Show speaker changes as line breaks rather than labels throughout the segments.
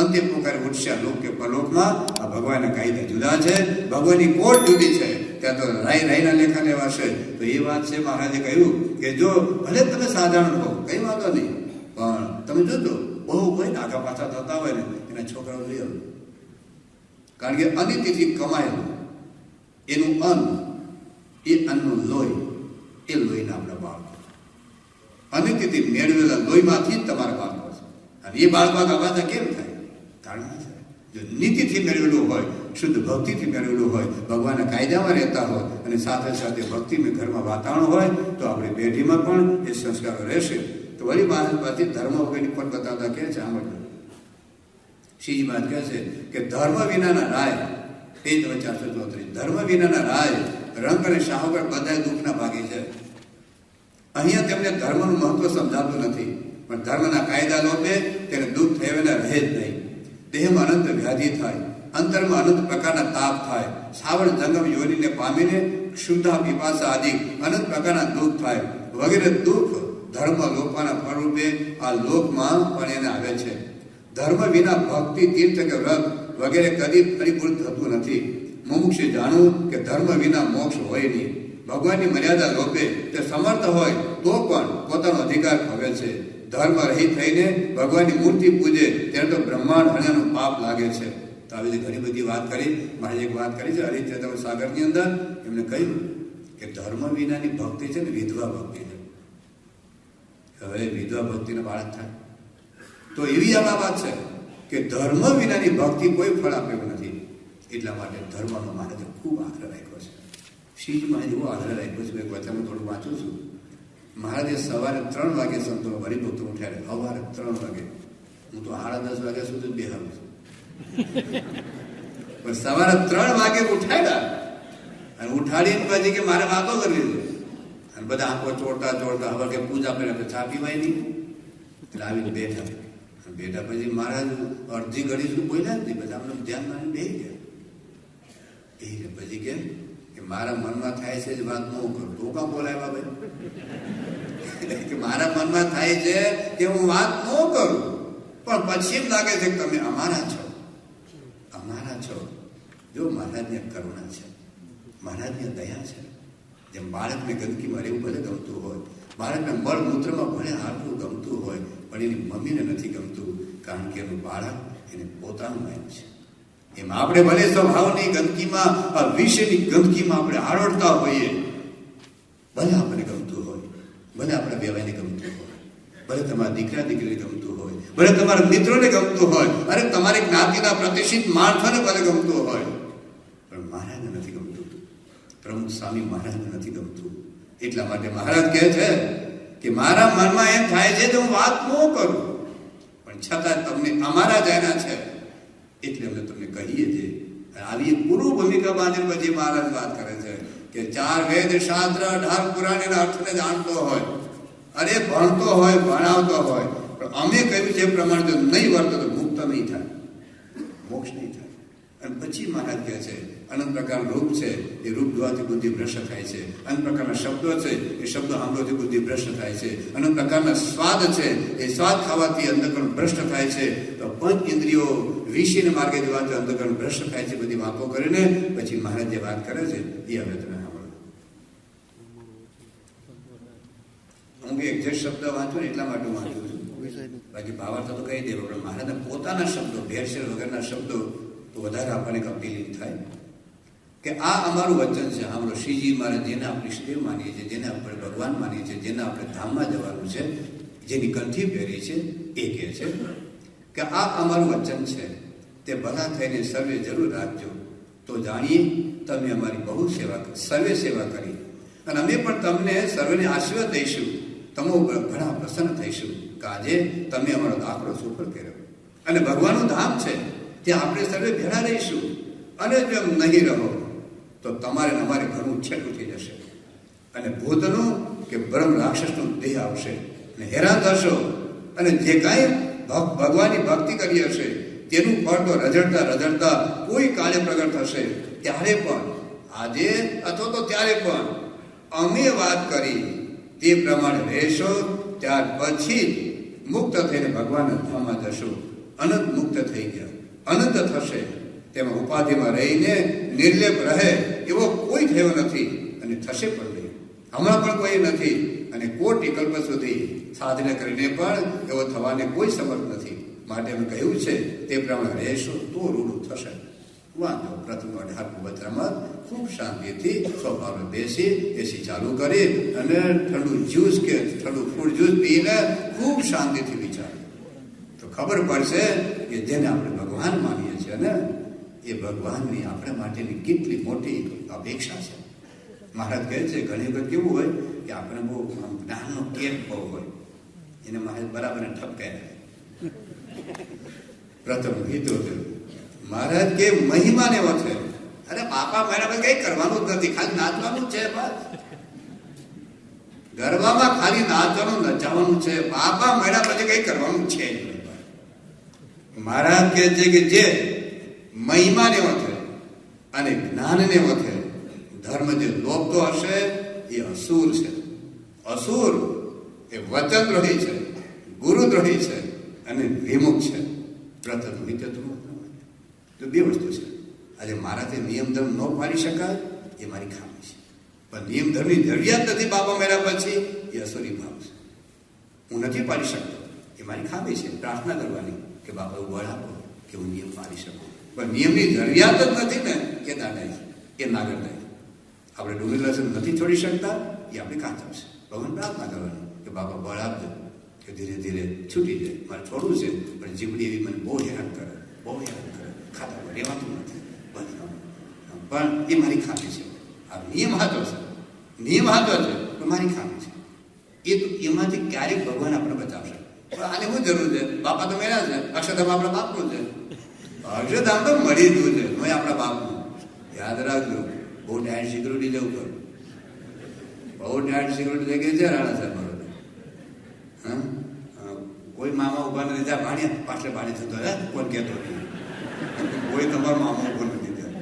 અંતિમ પ્રકારે ઉઠશે લોક કે પરલોકમાં. આ ભગવાનના કાયદા જુદા છે, ભગવાનની કોર્ટ જુદી છે. ત્યાં તો રાયના લેખા લેવાશે. તો એ વાત છે મહારાજે કહ્યું કે જો ભલે તમે સાધારણ હો, કઈ વાંધો નહીં, પણ તમે જોજો બહુ કોઈ આગા પાછા થતા હોય ને એના છોકરાઓ લઈ આવો. કારણ કે અનિતિથી કમાયેલું એનું અન્ન, એ અન્નનું લોહી, એ લોહીના આપણા બાળકો. અનિતિથી મેળવેલા લોહીમાંથી જ તમારા બાળકો છે. અને એ બાળકો આવા કેમ થાય? કારણ છે જો નીતિથી મેળવેલું હોય, શુદ્ધ ભક્તિથી મેળવેલું હોય, ભગવાનના કાયદામાં રહેતા હોય અને સાથે સાથે ભક્તિમય ઘરમાં વાતાવરણ હોય, તો આપણી પેઢીમાં પણ એ સંસ્કારો રહેશે. તો વળી બાજુ ધર્મ વગરની પણ બતાવતા કહે છે, આમ શ્રીજી વાત કહે છે કે ધર્મ વિનાના રાય, પેજ 434, ધર્મ વિનાના રાય રંગ અને શાહુકાર બધા દુઃખના ભાગી છે. અહીંયા તેમને ધર્મનું મહત્વ સમજાતું નથી, પણ ધર્મના કાયદા લોપે તેને દુઃખ થયેલા રહે જ નહીં. દેહમાં અનંત વ્યાધિ થાય, અંતરમાં અનંત પ્રકારના તાપ થાય, સાવર જંગમ યોનિને પામીને ક્ષુધા પીપાસા આદિ અનંત પ્રકારના દુઃખ થાય. વગેરે દુઃખ ધર્મ લોપાના ફળરૂપે આ લોકમાં પણ એને આવે છે. ધર્મ વિના ભક્તિ, તીર્થ કે વ્રત વગેરે કદી પરિપૂર્ણ થતું નથી. મુમુક્ષે જાણવું કે ધર્મ વિના મોક્ષ હોય નહીં. ભગવાનની મર્યાદા લોપે તે સમર્થ હોય તો પણ પોતાનો અધિકાર ખોવે છે. ધર્મ રહિત થઈને ભગવાનની મૂર્તિ પૂજે ત્યારે તો બ્રહ્માંડ હણ્યાનું પાપ લાગે છે. તો આવી ઘણી બધી વાત કરી. મારે એક વાત કરી છે હરિચેતન સાગરની અંદર, એમને કહ્યું કે ધર્મ વિનાની ભક્તિ છે ને વિધવા ભક્તિ છે. હવે વિધવા ભક્તિનો બાળક થાય તો એવી આ વાત છે કે ધર્મ વિનાની ભક્તિ કોઈ ફળ આપે નથી. એટલા માટે ધર્મનો મહારાજે ખૂબ આગ્રહ રાખ્યો છે. શ્રીજી મહારાજ એવો આગ્રહ રાખ્યો છે. એક વચન થોડું વાંચું છું. મહારાજે સવારે 3 વાગે સંતો હરિભક્તો ઉઠ્યા. સવારે 3 વાગે, હું તો 10:30 વાગ્યા સુધી બેહારું છું, પણ સવારે 3 વાગે ઉઠાડ્યા અને ઉઠાડીને પછી કે મારે વાતો કરવી છે. અને બધા આંખો ચોડતા ચોડતા હવે કે પૂજા કરે, ચા પીવાય નહીં. એટલે આવીને બેઠા. પછી મહારાજ અડધી ઘડી સુધી બોલ્યા જ નહીં. પછી આમને ધ્યાન મારી બેસી ગયા. પછી કે મારા મનમાં થાય છે જ વાત ન કરું. તો કાં બોલાવ્યા ભાઈ? કે મારા મનમાં થાય છે કે હું વાત ન કરું, પણ પછી એમ લાગે છે કે તમે અમારા છો, અમારા છો. જો મહારાજની કરુણા છે, મહારાજની દયા છે. જેમ બાળકને ગંદકીમાં રહેવું ભલે ગમતું હોય, બાળકને મળમૂત્રમાં ભલે હાલવું ગમતું હોય, પણ એની મમ્મીને નથી ગમતું, કારણ કે એનું બાળક એને પોતાનું એમ છે. એમ આપણે ભલે સ્વભાવની ગંદકીમાં, વિષયની ગંદકીમાં આપણે આરોડતા હોઈએ, ભલે આપણને ગમતું હોય, ભલે આપણા બેવાઈને ગમતું હોય, ભલે તમારા દીકરા દીકરીને ગમતું હોય, ભલે તમારા મિત્રોને ગમતું હોય, અરે તમારી જ્ઞાતિના પ્રતિષ્ઠિત માણસોને ભલે ગમતું હોય, પણ મહારાજને નથી ગમતું. પ્રમુખ સ્વામી મહારાજને નથી ગમતું. એટલા માટે મહારાજ કહે છે કે મારા મનમાં એમ થાય છે કે હું વાત ન કરું, પણ છતાં તમને અમારા જ એના છે એટલે અમે તમને કહીએ છીએ. આવી પૂર્વ ભૂમિકા બાંધીને પછી મહારાજ વાત કરે છે કે 4 વેદ શાસ્ત્ર 18 પુરાણ એના અર્થને જાણતો હોય, અરે ભણતો હોય, ભણાવતો હોય, પણ અમે કહ્યું છે પ્રમાણે જો નહીં વર્તો તો મુક્ત નહીં થાય, મોક્ષ નહીં થાય. અને પછી મહારાજ કહે છે અનંત પ્રકારનું રૂપ છે, એ રૂપ જોવાથી બુદ્ધિ ભ્રષ્ટ થાય છે. અનંત પ્રકારના શબ્દો છે, એ શબ્દો સાંભળવાથી બુદ્ધિ ભ્રષ્ટ થાય છે. અનંત પ્રકારના સ્વાદ છે, એ સ્વાદ ખાવાથી અંતઃકરણ ભ્રષ્ટ થાય છે. તો 5 ઇન્દ્રિયો વિષયને માર્ગે જવાથી અંતઃકરણ ભ્રષ્ટ થાય છે. બધી વાતો કરીને પછી મહારાજ જે વાત કરે છે એ હવે તમે સાંભળો. હું એક જે શબ્દ વાંચું ને એટલા માટે વાંચું છું, બાકી ભાવાર્થ તો કહી દેવો. પણ મહારાજના પોતાના શબ્દો, ભેળસેળ વગરના શબ્દો તો વધારે આપણને કપિલિત થાય કે આ અમારું વચન છે. આપણો શ્રીજી મહારાજ જેને આપણે ઈષ્ટદેવ માનીએ છીએ, જેને આપણે ભગવાન માનીએ છીએ, જેને આપણે ધામમાં જવાનું છે, જેની કંઠી પહેરી છે, એ કહે છે કે આ અમારું વચન છે, તે ભલા થઈને સર્વે જરૂર રાખજો. તો જાણીએ તમે અમારી બહુ સર્વે સેવા કરી, અને અમે પણ તમને સર્વેને આશીર્વાદ દઈશું. તમે ઉપર ઘણા પ્રસન્ન થઈશું કે આજે તમે અમારો દાખલો સુફળ કર્યો. અને ભગવાનનું ધામ છે, ત્યાં આપણે સર્વે ભેળા રહીશું. અને જો એમ નહીં રહો તો તમારે અમારે ઘણું છેટું થઈ જશે, અને ભૂતનું કે બ્રહ્મ રાક્ષસનું દેહ આવશે અને હેરાન થશો. અને જે કાંઈ ભગવાનની ભક્તિ કરી હશે તેનું ફળ તો રઝળતા રઝળતા કોઈ કાળે પ્રગટ થશે. ત્યારે પણ, આજે અથવા તો ત્યારે પણ અમે વાત કરી તે પ્રમાણે રહેશો, ત્યાર પછી મુક્ત થઈને ભગવાનના ધામમાં જશો. અનંત મુક્ત થઈ ગયા, અનંત થશે. તેમાં ઉપાધિમાં રહીને નિર્લેપ રહે એવો કોઈ થયો નથી અને થશે પણ નહીં. હમણાં પણ કોઈ નથી અને કોટી કલ્પ સુધી સાધના કરીને પણ એવો થવાને કોઈ સમર્થ નથી. માટે એમ કહ્યું છે તે પ્રમાણે રહેશો તો રૂડું થશે. વાંધો પ્રથમ 18 બત્રામાં ખૂબ શાંતિથી સોફામાં બેસી એસી ચાલુ કરી અને ઠંડુ જ્યુસ કે ઠંડુ ફ્રૂટ જ્યુસ પીને ખૂબ શાંતિથી વિચાર તો ખબર પડશે કે જેને આપણે ભગવાન માનીએ છીએ ને એ ભગવાનની આપણા માટેની કેટલી મોટી અપેક્ષા છે. મહારાજ કહે છે ઘણી વખત કેવું હોય કે આપણે બહુ જ્ઞાનનો કેપ બહુ હોય એને મહારાજ બરાબર ઠપકાય. પ્રથમ ગીતો મહારાજ કે મહિમાને એવો છે. અરે બાપા મારા કઈ કરવાનું જ નથી, ખાલી નાચવાનું છે. ગરબામાં ખાલી નાચવાનું નચાવાનું છે. બાપા મારા પછી કઈ કરવાનું છે. મહારાજ કહે છે કે જે મહિમાને એવો છે અને જ્ઞાનને એવો છે, ધર્મ જે લોભતો હશે એ અસુર છે. અસુર એ વચનદ્રોહી છે, ગુરુદ્રોહી છે અને વિમુખ છે. પ્રથમ વિચતું તો બે વસ્તુ છે. આજે મારાથી નિયમ ધર્મ ન પાડી શકાય એ મારી ખામી છે, પણ નિયમ ધર્મની જરૂરિયાત નથી બાપા મેળા પછી એ અસુરી ભાવ છે. હું નથી પાડી શકતો એ મારી ખામી છે. પ્રાર્થના કરવાની કે બાપા એવું બળ આપો કે હું નિયમ પાડી શકું, પણ નિયમની જરૂરિયાત જ નથી ને એ દાદાઈ એ નાગરદાઈ. આપણે ડુંગળી લસણ નથી છોડી શકતા એ આપણી કાચમ છે. ભગવાન પ્રાર્થના કરવાની કે બાપા બળ આપજો કે ધીરે ધીરે છૂટી જાય. મારે છોડવું છે પણ જીવડી એવી મને બહુ હેરાન કરે, બહુ હેરાન કરે, ખાતા રહેવાતું નથી. પણ એ મારી ખામી છે. આ નિયમ હાથો છે, નિયમ હાથો છે તો મારી ખામી છે. એ તો એમાંથી ક્યારેક ભગવાન આપણે બચાવશે. પણ આને શું જરૂર છે? બાપા તો મેળા છે, અક્ષરધામ આપણા બાપનું છે. અક્ષરધામ તો મળી ગયું છે, હું આપણા બાપનું. યાદ રાખજો, બહુ ટાઈટ સિક્યુરિટી જવું પડે, બહુ ટાઈટ સિક્યુરિટી જગ્યાએ છે રાણા સાહેબ મારો. હા, કોઈ મામા ઉભા નથી ત્યાં ભાણ્યા પાછળ ભાણી થતો હે કોણ કહેતો નથી. કોઈ તમારો મામા ઉભો નથી ત્યાં.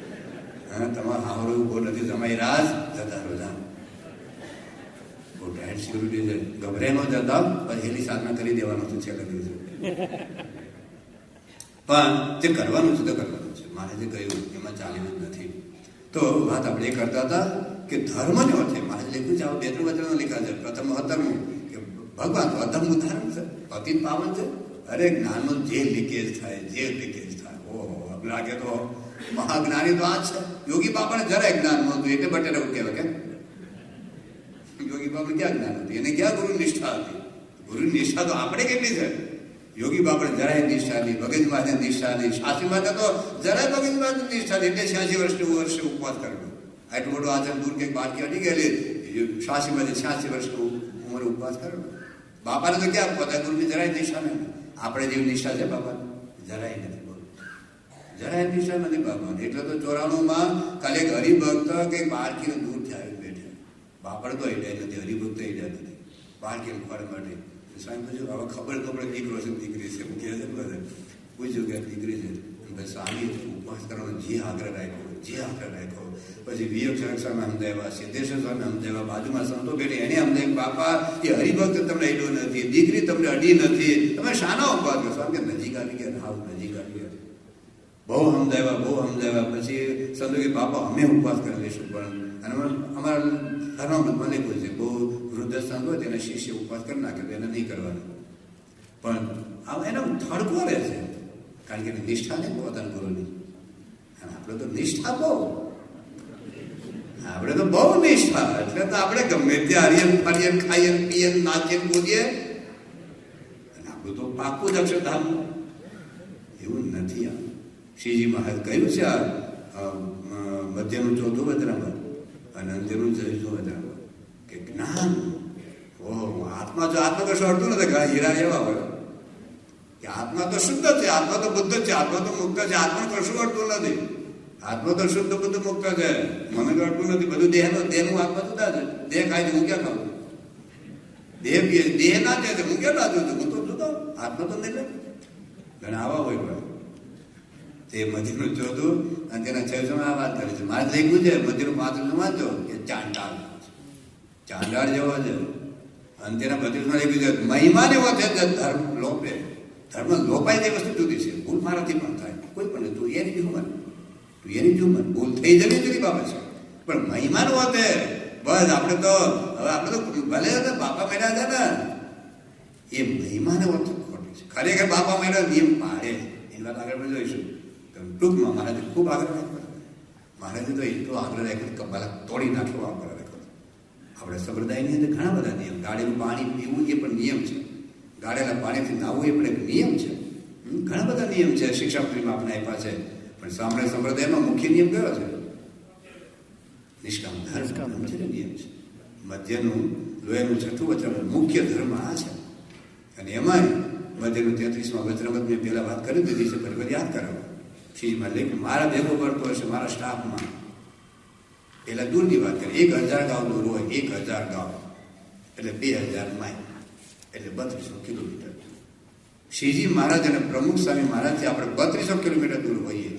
હા, તમારો હાવરો ઉભો નથી, તમારી રાજ જતા રોજા. બહુ ટાઈટ સિક્યુરિટી છે, ગભરાઈ ન જતા પછી એની સાધના કરી દેવાનું છે છેલ્લા દિવસે. પણ જે કરવાનું છે તો કરવાનું છે. મારે જે કહ્યું એમાં ચાલેલું જ નથી. તો વાત આપણે એ કરતા હતા કે ધર્મ ને છે. મારે લખ્યું છે, આવું 2-3 વચનો લખ્યા છે. પ્રથમ મહત્તરનું કે ભગવાન તો અધમ ઉદાહરણ છે, અતિ પાવન છે. અરે જ્ઞાનનો જે લીકેજ થાય, જે લીકેજ થાય, ઓહો લાગે તો મહાજ્ઞાની તો આ છે. યોગી બાપાને જરાય જ્ઞાન નહોતું એટલે બટેરા એવું કહેવાય કે યોગી બાપાને ક્યાં જ્ઞાન હતું? એને ક્યાં ગુરુ નિષ્ઠા હતી? ગુરુ નિષ્ઠા તો આપણે કેટલી છે? યોગી બાપાને જરાય નિષ્ઠા નહીં, ભગતમાં નિષ્ઠા નહીં, શાસ્ત્રીમાં તો જરાય ભગતમાં નિષ્ઠા નહીં. એટલે 86 વર્ષે ઉપવાસ કરવો. આટલું મોટું આચરણ દૂર કંઈક બાળકી અડી ગયેલી, 86 વર્ષનું ઉંમરે ઉપવાસ કરવો. બાપાને તો ક્યાં પોતા ગુરુની જરાય નિષ્ઠા નહીં. આપણે જેવી નિષ્ઠા છે બાપાને જરાય નથી. બોલ, જરાય નિષ્ઠા નથી બાપાને. એટલે તો 94માં કાલે એક હરિભક્ત કંઈક બાળકીને દૂરથી આવી બેઠે. બાપડ તો હેડ્યા નથી, હરિભક્ત હેડ્યા નથી. બાળકીને ફળ માટે સ્વામી પૂછ્યું, હવે ખબર દીકરો છે દીકરી છે કહે છે. બધા પૂછ્યું કે દીકરી છે. સ્વામી ઉપવાસ કરવાનો જે આગ્રહ રાખ્યો. પછી વિવેક સ્વામી અમદાવાદ, સિદ્ધેશ્વર સ્વામી અમદાવાદ, બાજુમાં સંતો બેઠે એને અમદાવાદ, બાપા એ હરિભક્ત તમને અડ્યો નથી, દીકરી તમને અડી નથી, તમે શાનો ઉપવાસ કરો? સ્વામી કે નજીક આવી ગયા, હાવ નજીક આવી ગયા, બહુ અમદાવાદ. પછી સંતો કે બાપા અમે ઉપવાસ કરી લઈશું. પણ અને અમારા ધર્મમાં મને કહ્યું છે બહુ વૃદ્ધ સંત હોય તેના શિષ્ય ઉપવાસ કરી નાખે તો એને નહીં કરવાનું. પણ આમ એનો થડકો રહે છે, કારણ કે નિષ્ઠા નહીં પોતાના ગુરુની. અને આપણે તો નિષ્ઠા બહુ, આપણે તો બહુ નિષ્ઠા. એટલે તો આપણે ગમે ત્યાં હરિયન ખાઈએ પીએ નાચીએ કૂદીએ. અને આપણું તો પાકું જ અક્ષરધામ. એવું નથી. આ શ્રીજી મહારાજ કહ્યું છે આ મધ્યનું 4થું વચનામાં અને અંત્યનું 6થું વચનામાં કે જ્ઞાન, ઓહો આત્મા જો આત્મા કશું અડતું નથી. હીરા એવા હોય કે આત્મા તો શુદ્ધ છે, આત્મા તો બુદ્ધ છે, આત્મા તો મુક્ત છે, આત્મા કશું અડતું નથી. આત્મા તો શુદ્ધ બુદ્ધ મુક્ત છે, મને તો અડતું નથી. બધું દેહનું આત્મા જુદા છે. દેહ ખાય છે, હું ક્યાં ખાવું? દેહ ના છે હું ક્યાં લાજુ છું? હું તો જુદો, આત્મા તો નહીં. ઘણા આવા હોય ભાઈ. તે મધ્યનું 4થું અને તેના 6માં આ વાત કરે છે. મારે લખ્યું છે મધ્યનું 35 વાંચો કે ચાંડાળ જેવો છે. અને તેના 32માં લખ્યું છે મહિમાને એવો છે ધર્મ લોપે. ધર્મ લોપાય તે વસ્તુ જુદી છે. ભૂલ મારાથી પણ થાય, કોઈ પણ તું એની હ્યુમન ભૂલ થઈ જવી જુદી બાબત છે. પણ મહિમાનું હોતે બસ આપણે તો ભલે બાપા મેળા છે ને એ મહિમાને વસ્તુ ખોટી છે. ખરેખર બાપા મેળા નિયમ પાડે એની વાત આગળ આપણે જોઈશું. ટૂંકમાં મહારાજે ખૂબ આગ્રહ રાખ્યો. મહારાજે તો એટલો આગ્રહ રાખ્યો કપાલા તોડી નાખવો આગ્રહ રાખ્યો. આપણે સંપ્રદાયની અંદર ઘણા બધા નિયમ. ગાડીનું પાણી પીવું એ પણ નિયમ છે. ગાળેલા પાણીથી નાહવું એ પણ એક નિયમ છે. ઘણા બધા નિયમ છે શિક્ષાપત્રીમાં આપણે આપ્યા છે. પણ સાંભળે સંપ્રદાયમાં મુખ્ય નિયમ કયો છે? નિષ્કામ ધર્મ છે, નિયમ છે. મધ્યનું લોહીનું છઠ્ઠું વચન મુખ્ય ધર્મ આ છે. અને એમાંય મધ્યનું 33માં વચનામત મેં પહેલા વાત કરી દીધી છે, પણ યાદ કરાવો. શીશમાં લઈ મારા ભેગો પડતો હશે મારા સ્ટાફમાં. પહેલા દૂરની વાત કરી. 1000 ગાઉ દૂર હોય, 1000 ગાઉ એટલે 2000 માઇલ એટલે 3200 કિલોમીટર. શ્રીજી મહારાજ અને પ્રમુખ સ્વામી મહારાજથી આપણે 3200 કિલોમીટર દૂર હોઈએ.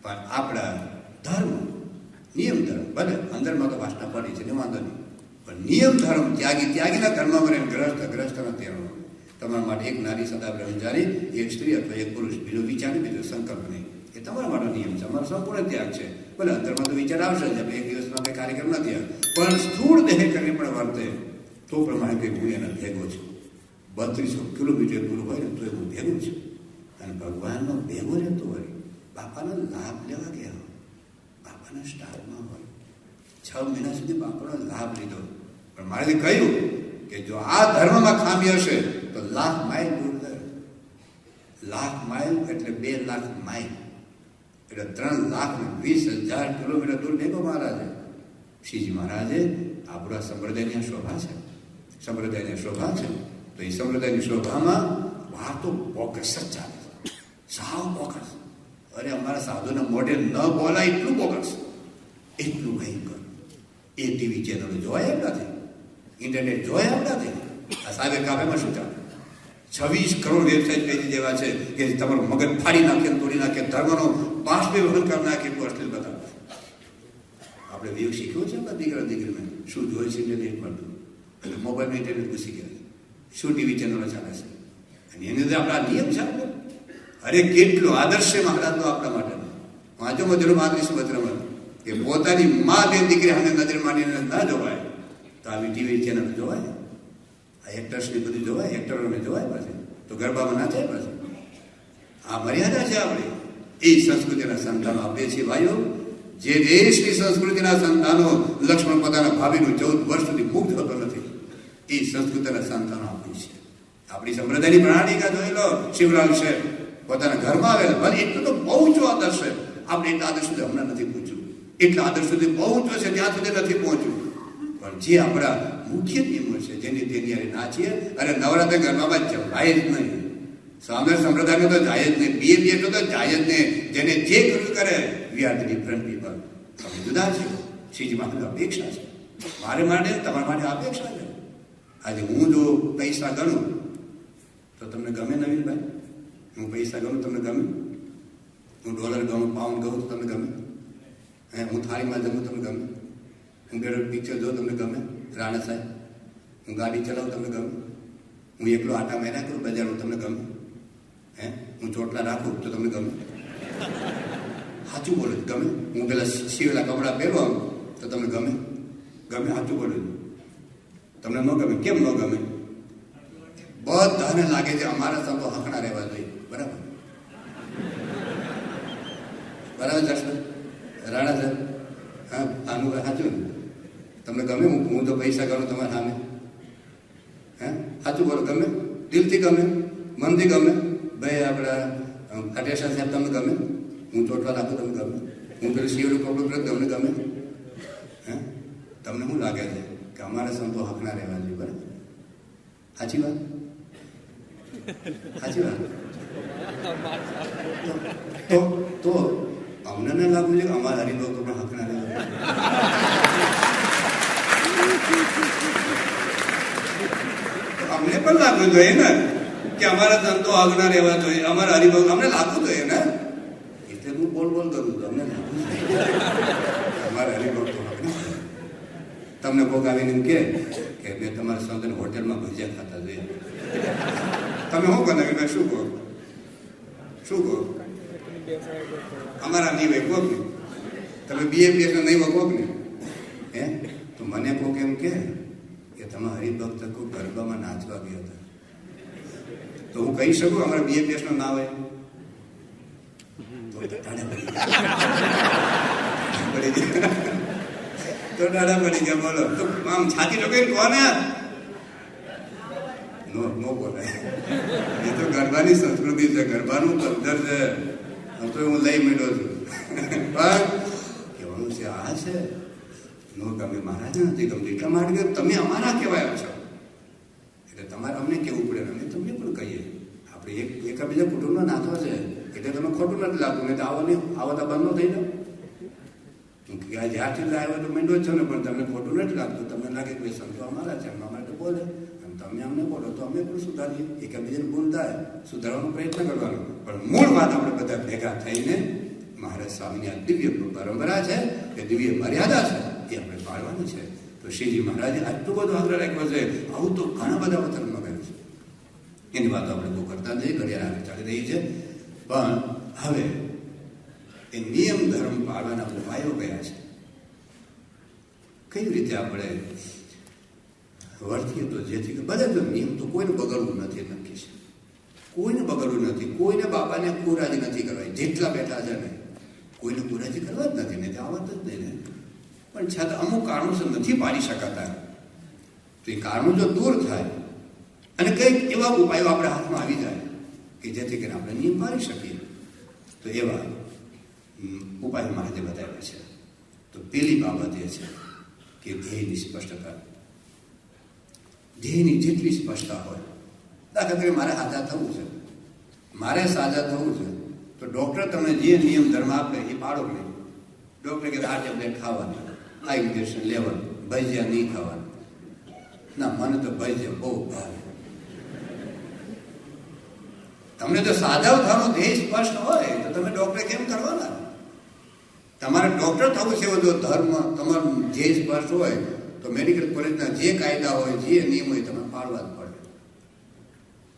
પણ આપણા ધર્મ નિયમ ધર્મ ભલે અંદરમાં તો વાસના પડી છે ને વાંધો નહીં, પણ નિયમ ધર્મ ત્યાગીના ધર્મમાં મને ગ્રસ્ત નથી આવવાનું. તમારા માટે એક નારી સદા બ્રહ્મચારી, એક સ્ત્રી અથવા એક પુરુષ, બીજો વિચાર નહીં, બીજો સંકલ્પ નહીં. એ તમારા માટે નિયમ છે. અમારો સંપૂર્ણ ત્યાગ છે. ભલે અંદરમાં તો વિચાર આવશે જ, આપણે એક દિવસમાં કંઈ કાર્યક્રમ નથી આવે, પણ સ્થૂળ દેહ કરીને પણ વર્તે તો પ્રમાણે કંઈ હું એના ભેગો છું. 3200 કિલોમીટર દૂર હોય ને તો હું ભેગો છું. અને ભગવાનનો ભેગો રહેતો હોય, બાપાનો લાભ લેવા ગયા, બાપાના સ્ટાફમાં હોય, 6 મહિના સુધી બાપાનો લાભ લીધો. પણ મારે કહ્યું કે જો આ ધર્મમાં ખામી હશે તો 1,00,000 માઇલ દૂર થાય. 1,00,000 માઇલ એટલે 2,00,000 માઇલ એટલે 3,20,000 કિલોમીટર દૂર ભેગો મહારાજે. શ્રીજી મહારાજે આપણા સંપ્રદાયની શોભા છે. સંપ્રદાયની શોભા છે તો એ સંપ્રદાયની શોભામાં વાતો બોકસ જ ચાલે, સાવ બોકસ. અરે અમારા સાધુના મોઢે ન બોલાય એટલું બોકસ, એટલું ભયંકર. એ ટીવી ચેનલો જોવાય એમ નથી, ઇન્ટરનેટ જોવાય એમ નથી. આ સાહેબ કાફેમાં શું ચાલે? 26 કરોડ વેબસાઇટ પેજી જેવા છે કે તમારું મગજ ફાડી નાખે, તોડી નાખે, ધર્મનો બાષ્પીભવન કરી નાખે, એટલું અશ્લીલ બતાવે. આપણે વિવેક શીખ્યો છે આપણા દીકરા દીકરીને શું જોઈ છે ઇન્ટરનેટમાં, એટલે મોબાઈલમાં ઇન્ટરનેટ ઘૂસી ગયા, શું ટીવી ચેનલો ચાલે છે. અને એની અંદર આપણા નિયમ છે. આપણે અરે કેટલો આદર્શ છે મહારાજનો આપણા માટે. વાંચો મધ્યનું 35 વચનમાં કે પોતાની મા બે દીકરી સામે નજર માંડીને ના જોવાય તો આવી ટીવી ચેનલ જોવાય, આ એક્ટર્સની બધું જોવાય, એક્ટરોને જોવાય પાછી તો ગરબામાં ના જાય પાછી. આ મર્યાદા છે આપણી. એ સંસ્કૃતિના સંતાનો આપીએ છીએ ભાઈઓ. જે દેશની સંસ્કૃતિના સંતાનો લક્ષ્મણ પોતાના ભાભીનું 14 વર્ષ સુધી મુગ્ધ થતો નથી, એ સંસ્કૃતિના સંતાનો આપી છે. આપણી સંપ્રદાયની પ્રણાલિકા જોઈ લો. શિવલાલ છે પોતાના ઘરમાં આવેલા, ભલે એટલું તો બહુ ઊંચો આદર્શ છે. આપણે એટલા આદર્શ સુધી હમણાં નથી પહોંચ્યું, એટલા આદર્શ સુધી બહુ ઊંચો છે ત્યાં સુધી નથી પહોંચ્યું. પણ જે આપણા મુખ્ય નિયમો છે જેની તેની યારે નાચીએ. અને નવરાત્રિ ગરબામાં જવાય જ નહીં. સામે સંપ્રદાયનો તો જાય જ નહીં, બે એટલો તો જાય જ નહીં. જેને જે કર્યું કરે, we are the different people. તમે જુદા છે. શ્રીજી મહારાજની અપેક્ષા છે મારે માટે, તમારા માટે અપેક્ષા છે. આજે હું જો પૈસા ગણું તો તમને ગમે નવીનભાઈ? હું પૈસા ગણું તમને ગમે? હું ડોલર ગણું, પાઉન્ડ ગણું તો તમને ગમે? હું થાળીમાં જમું તમને ગમે? હું બેડો પિક્ચર જોઉં તમને ગમે? રાણા સાહેબ, હું ગાડી ચલાવું તમને ગમે? હું એકલો આટા મહિના કરું બજારમાં તમને ગમે? હું ચોટલા રાખું તો તમને ગમે? સાચું બોલે ગમે? હું પેલા સીવેલા કપડાં પહેરવા તો તમને ગમે? ગમે? સાચું બોલે તમને ન ગમે? કેમ ન ગમે? બધાને લાગે છે અમારા સંતો હકણા રહેવા જોઈએ. બરાબર બરાબર જશે રાણા સાહેબ? હા, આનું સાચું ને? તમને ગમે? હું તો પૈસા ગણું તમારા સામે. સાચું બોલો ગમે? દિલથી ગમે? મનથી ગમે? ભાઈ આપણા ખટેશા સાહેબ તમને ગમે? હું ચોટવા રાખું તમને ગમે? હું પેલું શિવનું કપડું પહેરું તમને ગમે? તમને શું લાગે છે કે અમારા સંતો હકના રહેવા જોઈએ? બરાબર સાચી વાત? સાચી વાત? તો અમને ના લાગવું છે કે અમારા હરિભક્તો પણ હકના રહેવા. અમને પણ લાગવું જોઈએ ને કે અમારા સંતો આગળ રહેવા જોઈએ, અમારા હરિભક્ત અમને લાગવું જોઈએ ને. એટલે હું બોલ કરું છું, અમને લાગવું જોઈએ અમારા હરિભક્તો તમને કોક આવીને એમ કે મેં તમારા સંતને હોટેલમાં ભજીયા ખાતા જોઈએ. તમે શું કહો નવીનભાઈ, શું કહો? શું કહો? અમારા નહીં વહી કોક ને, તમે BAPS નહીં વહી કોક ને, હે? તો મને કોક એમ કે તમે હરિભક્ત કોક ગરબામાં નાચવા ગયા હતા, તો હું કહી શકું અમારા BAPS નું ના હોય? તો ડાડા પડી ગયા. બોલો તો આમ છાતી ટોકે કોને નો બોલાય. એ તો ગરબાની સંસ્કૃતિ છે, ગરબાનું કલ્ચર છે. તો હું લઈ માંડ્યો છું. પણ કહેવાનું છે આ છે નો ગમે મહારાજ નથી ગમતી એટલા માટે કે તમે અમારા કહેવાયા છો, એટલે તમારે અમને કહેવું પડે, અમે તમને પણ કહીએ. આપણે એકબીજા કુટુંબનો નાતો છે એટલે તમે ખોટું નથી લાગતું. નહીં તો આવો તો બંધ થઈ જાવ. જ્યારથી આવ્યો તો માંડ્યો જ છો ને, પણ તમને ખોટું નથી લાગતું. તમને લાગે કે સંતો અમારા છે, એમના માટે બોલે, તમે અમને બોલો તો અમે પણ સુધારીએ. એકબીજાને ભૂલ થાય, સુધારવાનો પ્રયત્ન કરવાનો. પણ મૂળ વાત આપણે બધા ભેગા થઈને મહારાજ સ્વામીની આ દિવ્ય પરંપરા છે, એ દિવ્ય મર્યાદા છે, એ આપણે પાળવાની છે. તો શ્રીજી મહારાજે આટલું બધું આગ્રહ રાખ્યો છે. આવું તો ઘણા બધા અવતરણમાં કહ્યું છે. એની વાતો આપણે બહુ કરતા નથી, ઘડિયાળ આગળ ચાલી રહી છે. પણ હવે એ નિયમ ધર્મ પાળવાના ઉપાયો કયા છે, કઈ રીતે આપણે વર્તીએ તો જેથી કે બધા જો નિયમ તો કોઈને બગડવું નથી, નક્કી છે. કોઈને બગડવું નથી, કોઈને બાપાને કુરાજી નથી કરવાની. જેટલા બેઠા છે ને કોઈને કુરાજી કરવા જ નથી, ને આવત જ નહીં ને. પણ છતાં અમુક કારણોસર નથી પાડી શકાતા. તો એ કારણો જો દૂર થાય અને કંઈક એવા ઉપાયો આપણા હાથમાં આવી જાય કે જેથી કરીને આપણે નિયમ પાડી શકીએ, તો એવા ઉપાય મહારાજે બતાવ્યા છે. તો પેલી બાબત એ છે કે ધ્યેયની સ્પષ્ટતા. ધ્યેયની જેટલી સ્પષ્ટતા હોય, દાખલા તરીકે મારે સાજા થવું છે, મારે સાજા થવું છે, તો ડૉક્ટર તમને જે નિયમ ધર્મ આપે એ પાડો નહીં. ડૉક્ટર કે આ ટેબ્લેટ ખાવાની, આ ઇન્જેક્શન લેવાનું, ભજીયા નહીં ખાવાનું. ના, મને તો ભજીયા બહુ ભાવે. તમને જો સાજા થવાનું ધ્યેય સ્પષ્ટ હોય તો તમે ડૉક્ટર કેમ કરવાના? તમારે ડૉક્ટર થવું છે જો ધર્મ તમારું ધ્યેય સ્પષ્ટ હોય તો મેડિકલ કોલેજના જે કાયદા હોય, જે નિયમ હોય, તમે પાળવા જ પડે.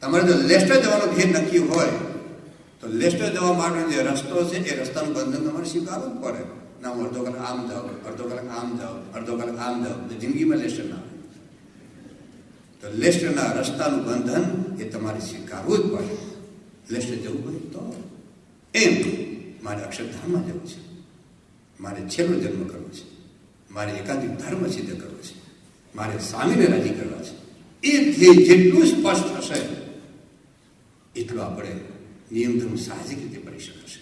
તમારે જો લેસ્ટર જવાનો ધ્યેય નક્કી હોય તો લેસ્ટર જવા માટે જે રસ્તો છે એ રસ્તાનું બંધન તમારે સ્વીકારવું જ પડે. ના, હું અડધો કલાક આમ જાઉં, અડધો કલાક આમ જાઉં, અડધો કલાક આમ જાઉં, તો જિંદગીમાં લેસ્ટર ના આવે. તો લેસ્ટરના રસ્તાનું બંધન એ તમારે સ્વીકારવું જ પડે. લેસ્ટર જવું હોય તો એમ મારે અક્ષરધામમાં જવું છે, મારે છેલ્લો જન્મ કરવો છે, મારે એકાંતિક ધર્મ સિદ્ધ કરવો છે, મારે સ્વામીને રાજી કરવા છે. એ ધ્યેય જેટલું સ્પષ્ટ હશે એટલું આપણે નિયમ ધર્મ સાહજિક રીતે કરી શકશે.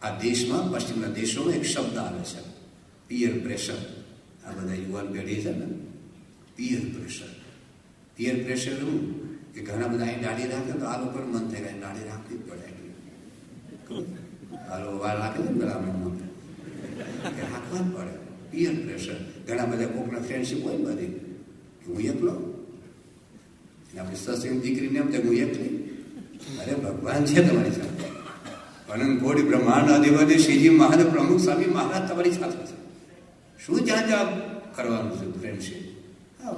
આ દેશમાં, પશ્ચિમના દેશોમાં એક શબ્દ આવે છે, પિયર પ્રેશર. આ બધા યુવાન પેઢી છે ને, પિયર પ્રેશર. પિયર પ્રેશર શું કે ઘણા બધા અહીં દાઢી રાખે તો આ લોકો મન થાય કે દાઢી રાખવી જ પડે. હાલો વાર રાખે છે ને પેલા મનમાં કે રાખવા જ પડે. પિયર પ્રેશર. ઘણા બધા કોકના ફ્રેન્ડશીપ હોય બધી, હું એકલો, આપણી સસરી દીકરીને એમ થાય હું એકલી. અરે ભગવાન છે તમારી સાથે, અનંત કોટી બ્રહ્માંડ અધિપતિ શ્રીજી મહારાજ પ્રમુખ સ્વામી મહારાજ તમારી સાથે છે. શું જ્યાં જ્યાં કરવાનું છે ફ્રેન્ડશીપ? હા,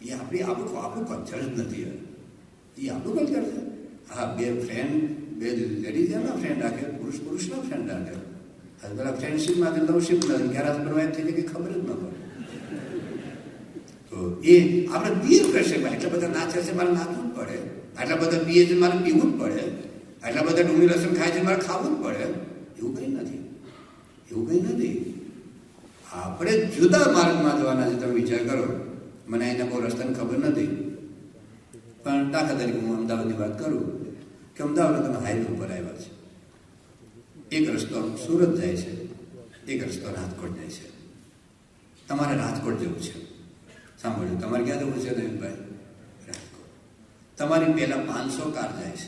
એ આપણું કલ્ચર જ નથી. એ આપણું કલ્ચર છે. હા, બે ફ્રેન્ડ, બે લેડીઝ એના ફ્રેન્ડ રાખે, પુરુષના ફ્રેન્ડ રાખે. હવે પેલા ફ્રેન્ડશીપમાં લવશીપ નથી, ક્યારે બરવાદ થઈ જાય કે ખબર જ ન પડે. તો એ આપણે પિયર પ્રેશર, એટલા બધા નાચે છે મારે નાચવું જ પડે, આટલા બધા પીએ છે મારે પીવું જ પડે, આટલા બધા ડુંગળી લસણ ખાય છે મારે ખાવું જ પડે. એવું કંઈ નથી, એવું કંઈ નથી. આપણે જુદા માર્ગમાં જવાના છે. તમે વિચાર કરો, મને એના બહુ રસ્તાની ખબર નથી, પણ દાખલા તરીકે હું અમદાવાદની વાત કરું કે અમદાવાદ તમે હાઈવે ઉપર આવ્યા છે. એક રસ્તો સુરત જાય છે, એક રસ્તો રાજકોટ જાય છે. તમારે રાજકોટ જવું છે, સાંભળ્યું? તમારે ક્યાં જવું છે નવીનભાઈ? રાજકોટ. તમારી પહેલાં 500 કાર જાય છે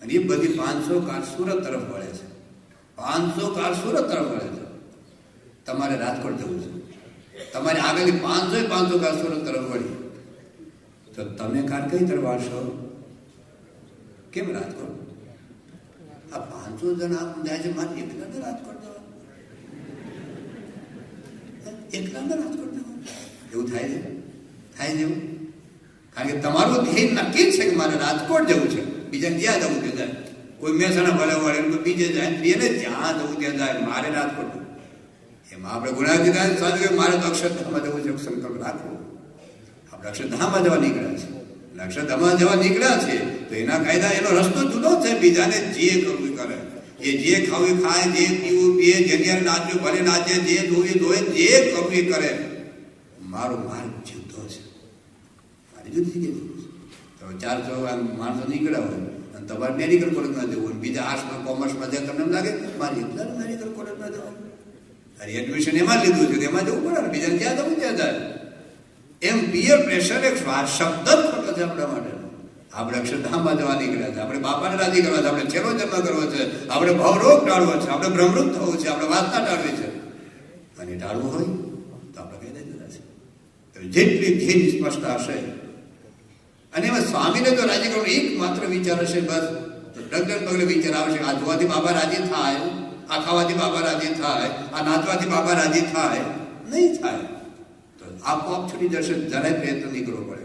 અને એ બધી 500 કાર સુરત તરફ વળે છે. 500 કાર સુરત તરફ વળે છે. તમારે રાજકોટ જવું છે. તમારી આગળની 500 કાર સુરત તરફ વળી, તો તમે કાર કઈ તરફ વાળશો? કેમ રાજકોટ? આ 500 જણા જાય છે, મારે એકલાને રાજકોટ જવાનું, એકલાને રાજકોટ જવાનું. એવું થાય છે? થાય છે એવું? કારણ કે તમારું ધ્યેય નક્કી જ છે કે મારે રાજકોટ જવું છે, બીજાને જ્યાં જવું તે જાય. કોઈ મહેસાણા ભલે વળે કોઈ બીજે જાય, એને જ્યાં જવું ત્યાં જાય, મારે રાજકોટ. એમાં આપણે ગુણાતીતાને સાધુ કે મારે તો અક્ષરધામમાં જવું છે, સંકલ્પ રાખવો. આપણે અક્ષરધામમાં જવા નીકળ્યા છે, અક્ષરધામમાં જવા નીકળ્યા છે તો એના કાયદા, એનો રસ્તો જુદો છે. બીજાને જે કરવું કરે, એ જે ખાવું ખાય, જે પીવું પીએ, જેને નાચ્યું ભલે નાચે, જે ધોવી ધોવે, જે કરવું એ કરે. મારો માર્ગ જુદો છે, મારી જુદી જગ્યાએ. તો 4 માણસો નીકળ્યા હોય અને તમારે મેડિકલ કોલેજમાં જવું હોય, બીજા આર્ટ્સમાં કોમર્સમાં જાય, તમને એમ લાગે મારે એટલા મેડિકલ કોલેજમાં જવાનું, અરે એડમિશન એમાં લીધું છે એમાં જવું પડે ને, બીજાને જ્યાં જવું ત્યાં જાય. એમ પિયર પ્રેશર એક શબ્દ જ ખોટો છે આપણા માટે. આપણે અક્ષરધામમાં જવા નીકળ્યા છે, આપણે બાપાને રાજી કરવા છે, આપણે છેલ્લો જન્મ કરવો છે, આપણે ભાવરોગ ટાળવો છે, આપણે ભ્રમરૂપ થવું છે, આપણે વાસના ટાળવી છે. અને ટાળવું હોય તો આપણે કઈ દે જતા છે. જેટલી ધ્યેય સ્પષ્ટતા હશે અને એમાં સ્વામીને તો રાજી કરવાનો એક માત્ર વિચાર હશે, બસ ડગડગ પગલે વિચાર આવશે. આ જોવાથી બાબા રાજી થાય, આ ખાવાથી બાબા રાજી થાય, આ નાચવાથી બાબા રાજી થાય, નહીં થાય તો આપોઆપ છૂટી જશે. જરાય પ્રયત્ન નહીં કરવો પડે.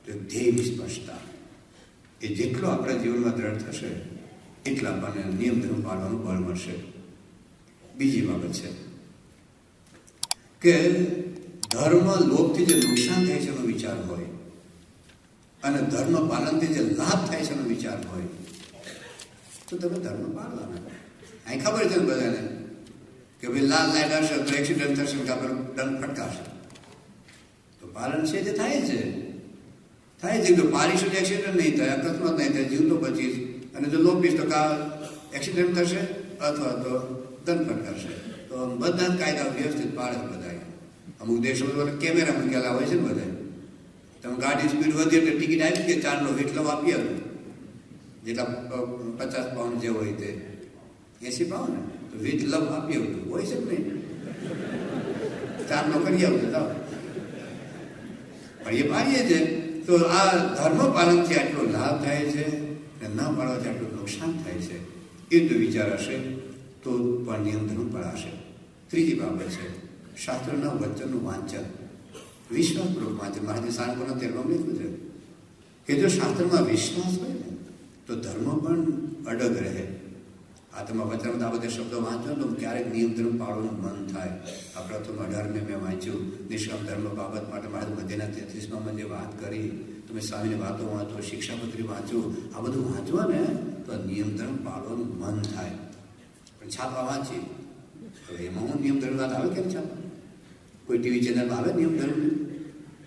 તો ધ્યેય સ્પષ્ટતા એ જેટલો આપણા જીવનમાં દ્રઢ થશે એટલા આપણને નિયમ ધર્મ પાળવાનું બળ મળશે. બીજી બાબત છે કે ધર્મ લોભથી જે નુકસાન થાય છે એનો વિચાર હોય અને ધર્મ પાલનથી જે લાભ થાય છે એનો વિચાર હોય તો તમે ધર્મ પાળવાના. અહીં ખબર છે ને બધાને કે ભાઈ લાલ લાઈટ હશે તો એક્સિડન્ટ થશે, કે આપણે દંડ ફટકાશે. તો પાલન છે જે થાય છે તો પાડીશું એક્સિડન્ટ નહીં થાય, અકસ્માત નહીં થાય, જીવ તો બચીશ. અને જો લોભીશ તો એક્સિડન્ટ થશે અથવા તો દંડ ફટકાશે. તો બધા જ કાયદા વ્યવસ્થિત પાડે બધા. અમુક દેશોમાં કેમેરા મૂકેલા હોય છે ને બધા. તમે ગાડી સ્પીડ વધી એટલે ટિકિટ આપી કે 4નો વીટલો આપી આવ્યો, જેટલા 50 પાઉન્ડ જે હોય તે 80 પાઉન્ડ ને તો વીટલો આપી આવ્યું હોય છે કે નહીં, 4નો કરી આવતો જાઓ. પણ એ પાડીએ છે. તો આ ધર્મ પાલનથી આટલો લાભ થાય છે અને ન પાડવાથી આટલું નુકસાન થાય છે. એ જો વિચાર હશે તો પણ નિયમ ધર્મ પડાશે. ત્રીજી બાબત છે શાસ્ત્રના વચનનું વાંચન, વિશ્વાસપૂર્વક વાંચન. મહારાજે સાંજના તેરમાં લખ્યું છે કે જો શાસ્ત્રમાં વિશ્વાસ હોય ને તો ધર્મ પણ અડગ રહે. આ તમે વચન આ બધા શબ્દો વાંચો તો ક્યારેક નિયમ ધર્મ પાળવાનું મન થાય. આ પ્રથમ 18 મેં વાંચ્યું નિષ્કામ ધર્મ બાબત માટે મહારાજ મધ્યના 33માં જે વાત કરી, તમે સ્વામીની વાતો વાંચો, શિક્ષાપત્રી વાંચો, આ બધું વાંચો ને તો નિયમ ધર્મ પાળવાનું મન થાય. પણ છાપા વાંચી હવે એમાં હું નિયમ ધર્મ વાત આવે કેમ છાપા? કોઈ ટીવી ચેનલમાં આવે નિયમ ધર્મ?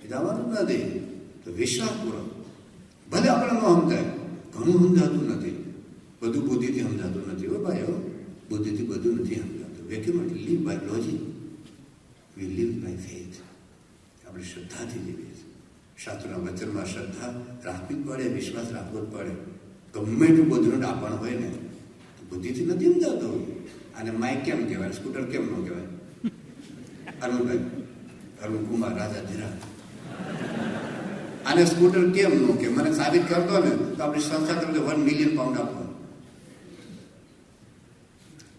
એ આવવાનું નથી. તો વિશ્વાસપૂર્વક ભલે આપણે ન સમજાય, ઘણું સમજાતું નથી, બધું બુદ્ધિથી સમજાતું નથી. હો ભાઈ, બુદ્ધિથી બધું નથી સમજાતું. Vacuum live by logic, we live by faith. આપણે શ્રદ્ધાથી જીવીએ છીએ. શાસ્ત્રના વચનમાં શ્રદ્ધા રાખવી જ પડે, વિશ્વાસ રાખવો જ પડે. ગમે એટલું બધું ડાપણ હોય ને તો બુદ્ધિથી નથી સમજાતું. અને માઇક કેમ કહેવાય, સ્કૂટર કેમ ન કહેવાય? અરુણભાઈ, અરુણ કુમાર રાજા ધીરા, આને સ્કૂટર કેમ ન કે મને સાબિત કરતો ને તો આપણી સંસ્થા તરફથી 1 મિલિયન પાઉન્ડ આપો.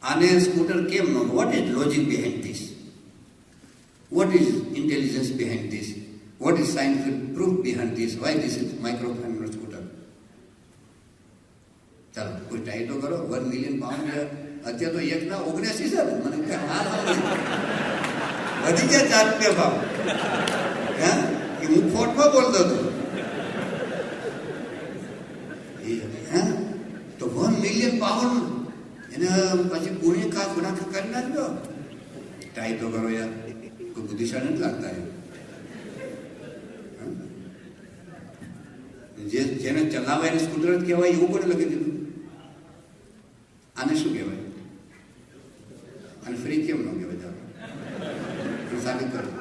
આને સ્કૂટર કેમ ન? What is logic behind this? What is intelligence behind this? What is scientific proof behind this? Why this is microfiber scooter? ચાલો કોઈ ટ્રાય તો કરો. 1 મિલિયન પાઉન્ડ અત્યારે તો 1.79 છે ને. મને વધી ગયા 4 રૂપિયા ભાવ. હે, હું ખોટમાં બોલતો હતો. તો 1 મિલિયન પાઉન્ડ એને પછી પુણે ગુના કરી નાખજો. ટ્રાય તો કરો યાર, કોઈ બુદ્ધિશાળી નથી લાગતા. જેને ચલાવે એને સ્કૂટર જ કહેવાય એવું કોને લખી દીધું? આને શું કહેવાય? અને ફ્રી કેમ ન કહેવાય? સાબિત કરજો,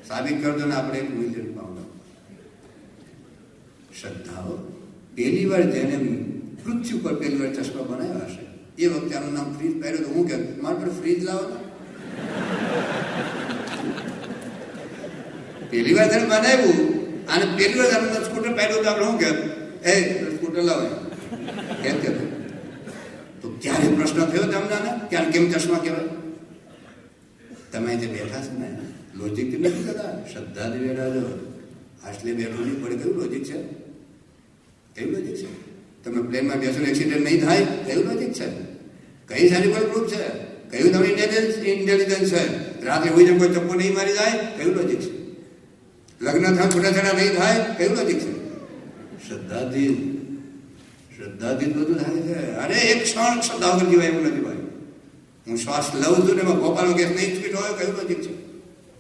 સાબિત કરજો ને આપણે 1 મિલિયન પાઉન્ડ. શ્રદ્ધાઓ પહેલી વાર જેને પૃથ્વી પર પહેલી વાર ચશ્મા બનાવ્યા હશે એ વખતે આનું નામ ફ્રીજ પહેર્યું તો હું કે મારા પર ફ્રીજ લાવો ને. પહેલી વાર જેને બનાવ્યું અને પહેલી વાર આનું સ્કૂટર પહેર્યું તો આપણે શું કે એ સ્કૂટર લાવો કેમ કહેતું? તો ક્યારે પ્રશ્ન થયો તમને ત્યારે કેમ ચશ્મા કહેવાય? તમે જે બેઠા છો ને લોજિકથી નથી કરતા, શ્રદ્ધાથી બેઠા છો. હાસલે બેઠું નહીં પડે, કયું લોજિક છે? કયું લોજિક છે? તમે પ્લેનમાં બેસો એક્સિડન્ટ નહીં થાય, કયું લોજિક છે? કઈ સાયન્ટિફિક પ્રૂફ છે? કયું તમે ઇન્ટેલિજન્સ છે? રાત્રે કોઈ જેમ કોઈ ચપ્પો નહીં મારી જાય, કયું લોજિક છે? લગ્ન થાય છૂટાછેડા નહીં થાય, કયું લોજિક છે? શ્રદ્ધાથી બધું થાય છે. અરે એક ક્ષણ શ્રદ્ધા વગર જીવાય એવું નથી ભાઈ. હું શ્વાસ લઉં છું ને એમાં ગોપાલો ગેસ નહીં સ્પીડ હોય, કયું લોજિક છે?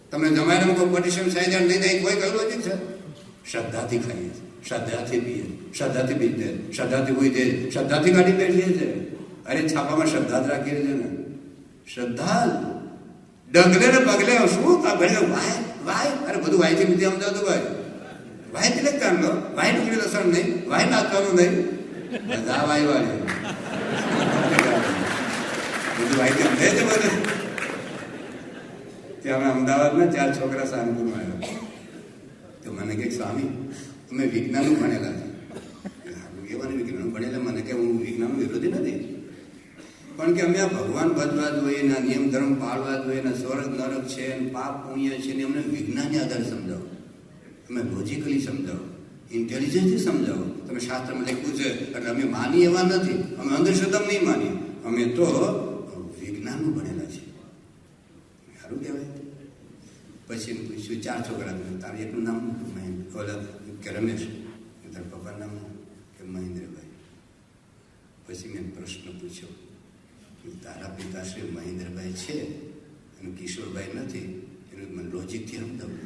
તમને જમાનામાં કોઈ પોટેશિયમ સાયનાઇડ નહીં નહીં હોય, કયું લોજિક છે? શ્રદ્ધાથી ખાઈએ છીએ, શ્રદ્ધાથી પીએ, શ્રદ્ધાથી પીતે, શ્રદ્ધાથી ઉઈ દે, શ્રદ્ધાથી ગાડી બેઠીએ છીએ. અરે છાપામાં શ્રદ્ધા જ રાખીએ છીએ ને. શ્રદ્ધા ડગલે ને પગલે શું ઘરે વાય અરે બધું વાયથી નથી સમજાતું ભાઈ. વાય એટલે કાંડો વાય ડુંગળી લસણ નહીં, વાય નાખવાનું નહીં, બધા વાય વાળે બધું વાયથી સમજાય છે. બધું ત્યાં અમે અમદાવાદમાં 4 છોકરા સાનપુરમાં આવ્યા તો મને કે સ્વામી અમે વિજ્ઞાન ભણેલા છે. એવાનું વિજ્ઞાન ભણેલા મને કે હું વિજ્ઞાન વિરોધી નથી, પણ કે અમે આ ભગવાન ભજવા જોઈએ, ના નિયમ ધર્મ પાળવા જોઈએ, ના સ્વર્ગ નરક છે, પાપ પુણ્ય છે ને અમને વિજ્ઞાનની આધારે સમજાવો, અમે લોજિકલી સમજાવો, ઇન્ટેલિજન્સથી સમજાવો. તમે શાસ્ત્રમાં લખ્યું છે એટલે અમે માની એવા નથી, અમે અંધશ્રદ્ધા નહીં માનીએ, અમે તો વિજ્ઞાનનું ભણેલા છીએ. સારું કહેવાય. પછી પૂછ્યું 4 છોકરા, તારું એકનું નામ કે રમેશ, તારા પપ્પાનું નામ કે મહેન્દ્રભાઈ. પછી મેં પ્રશ્ન પૂછ્યો, તારા પિતાશ્રી મહેન્દ્રભાઈ છે અને કિશોરભાઈ નથી, એનું મને લોજિકથી સમજાવું.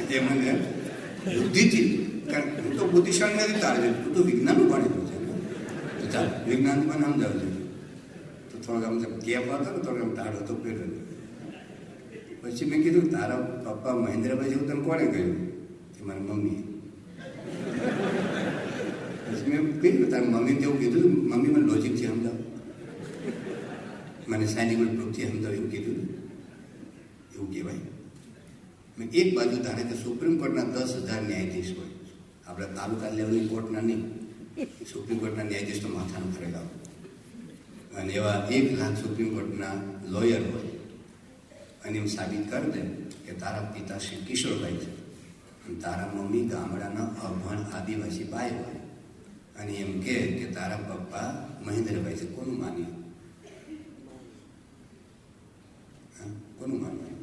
એ મને બુદ્ધિથી, કારણ હું તો બુદ્ધિશાળી નથી તારે, તું તો વિજ્ઞાનનું ભણેલું છે ને, તો ચાલ વિજ્ઞાનથી મને સમજાવજો. તો થોડોક આમ કેપ હતો ને થોડોક આમ તાળો તો પેલો. પછી મેં કીધું તારા પપ્પા મહેન્દ્રભાઈ જેવું તને કોણે કહ્યું? કે મારી મમ્મી. પછી મેં કીધું તારી મમ્મીને જેવું કીધું, મમ્મી મને લોજિકથી સમજાવ, મને સાયન્ટિફિક પ્રૂફથી સમજાવ એવું કીધું. એવું કહેવાય. મેં એક બાજુ ધારે કે સુપ્રીમ કોર્ટના 10,000 ન્યાયાધીશ હોય, આપણે તાલુકા લેવલની કોર્ટના નહીં, સુપ્રીમ કોર્ટના ન્યાયાધીશ તો માથાનું ફરેલા હોય, અને એવા 1 લાખ સુપ્રીમ કોર્ટના લોયર હોય, અને એમ સાબિત કરી દે કે તારા પિતા શ્રી કિશોરભાઈ છે અને તારા મમ્મી ગામડાના અભણ આદિવાસી બાઈ હોય, અને એમ કે તારા પપ્પા મહેન્દ્રભાઈ છે. કોનું માન્યું? કોનું માન્યું?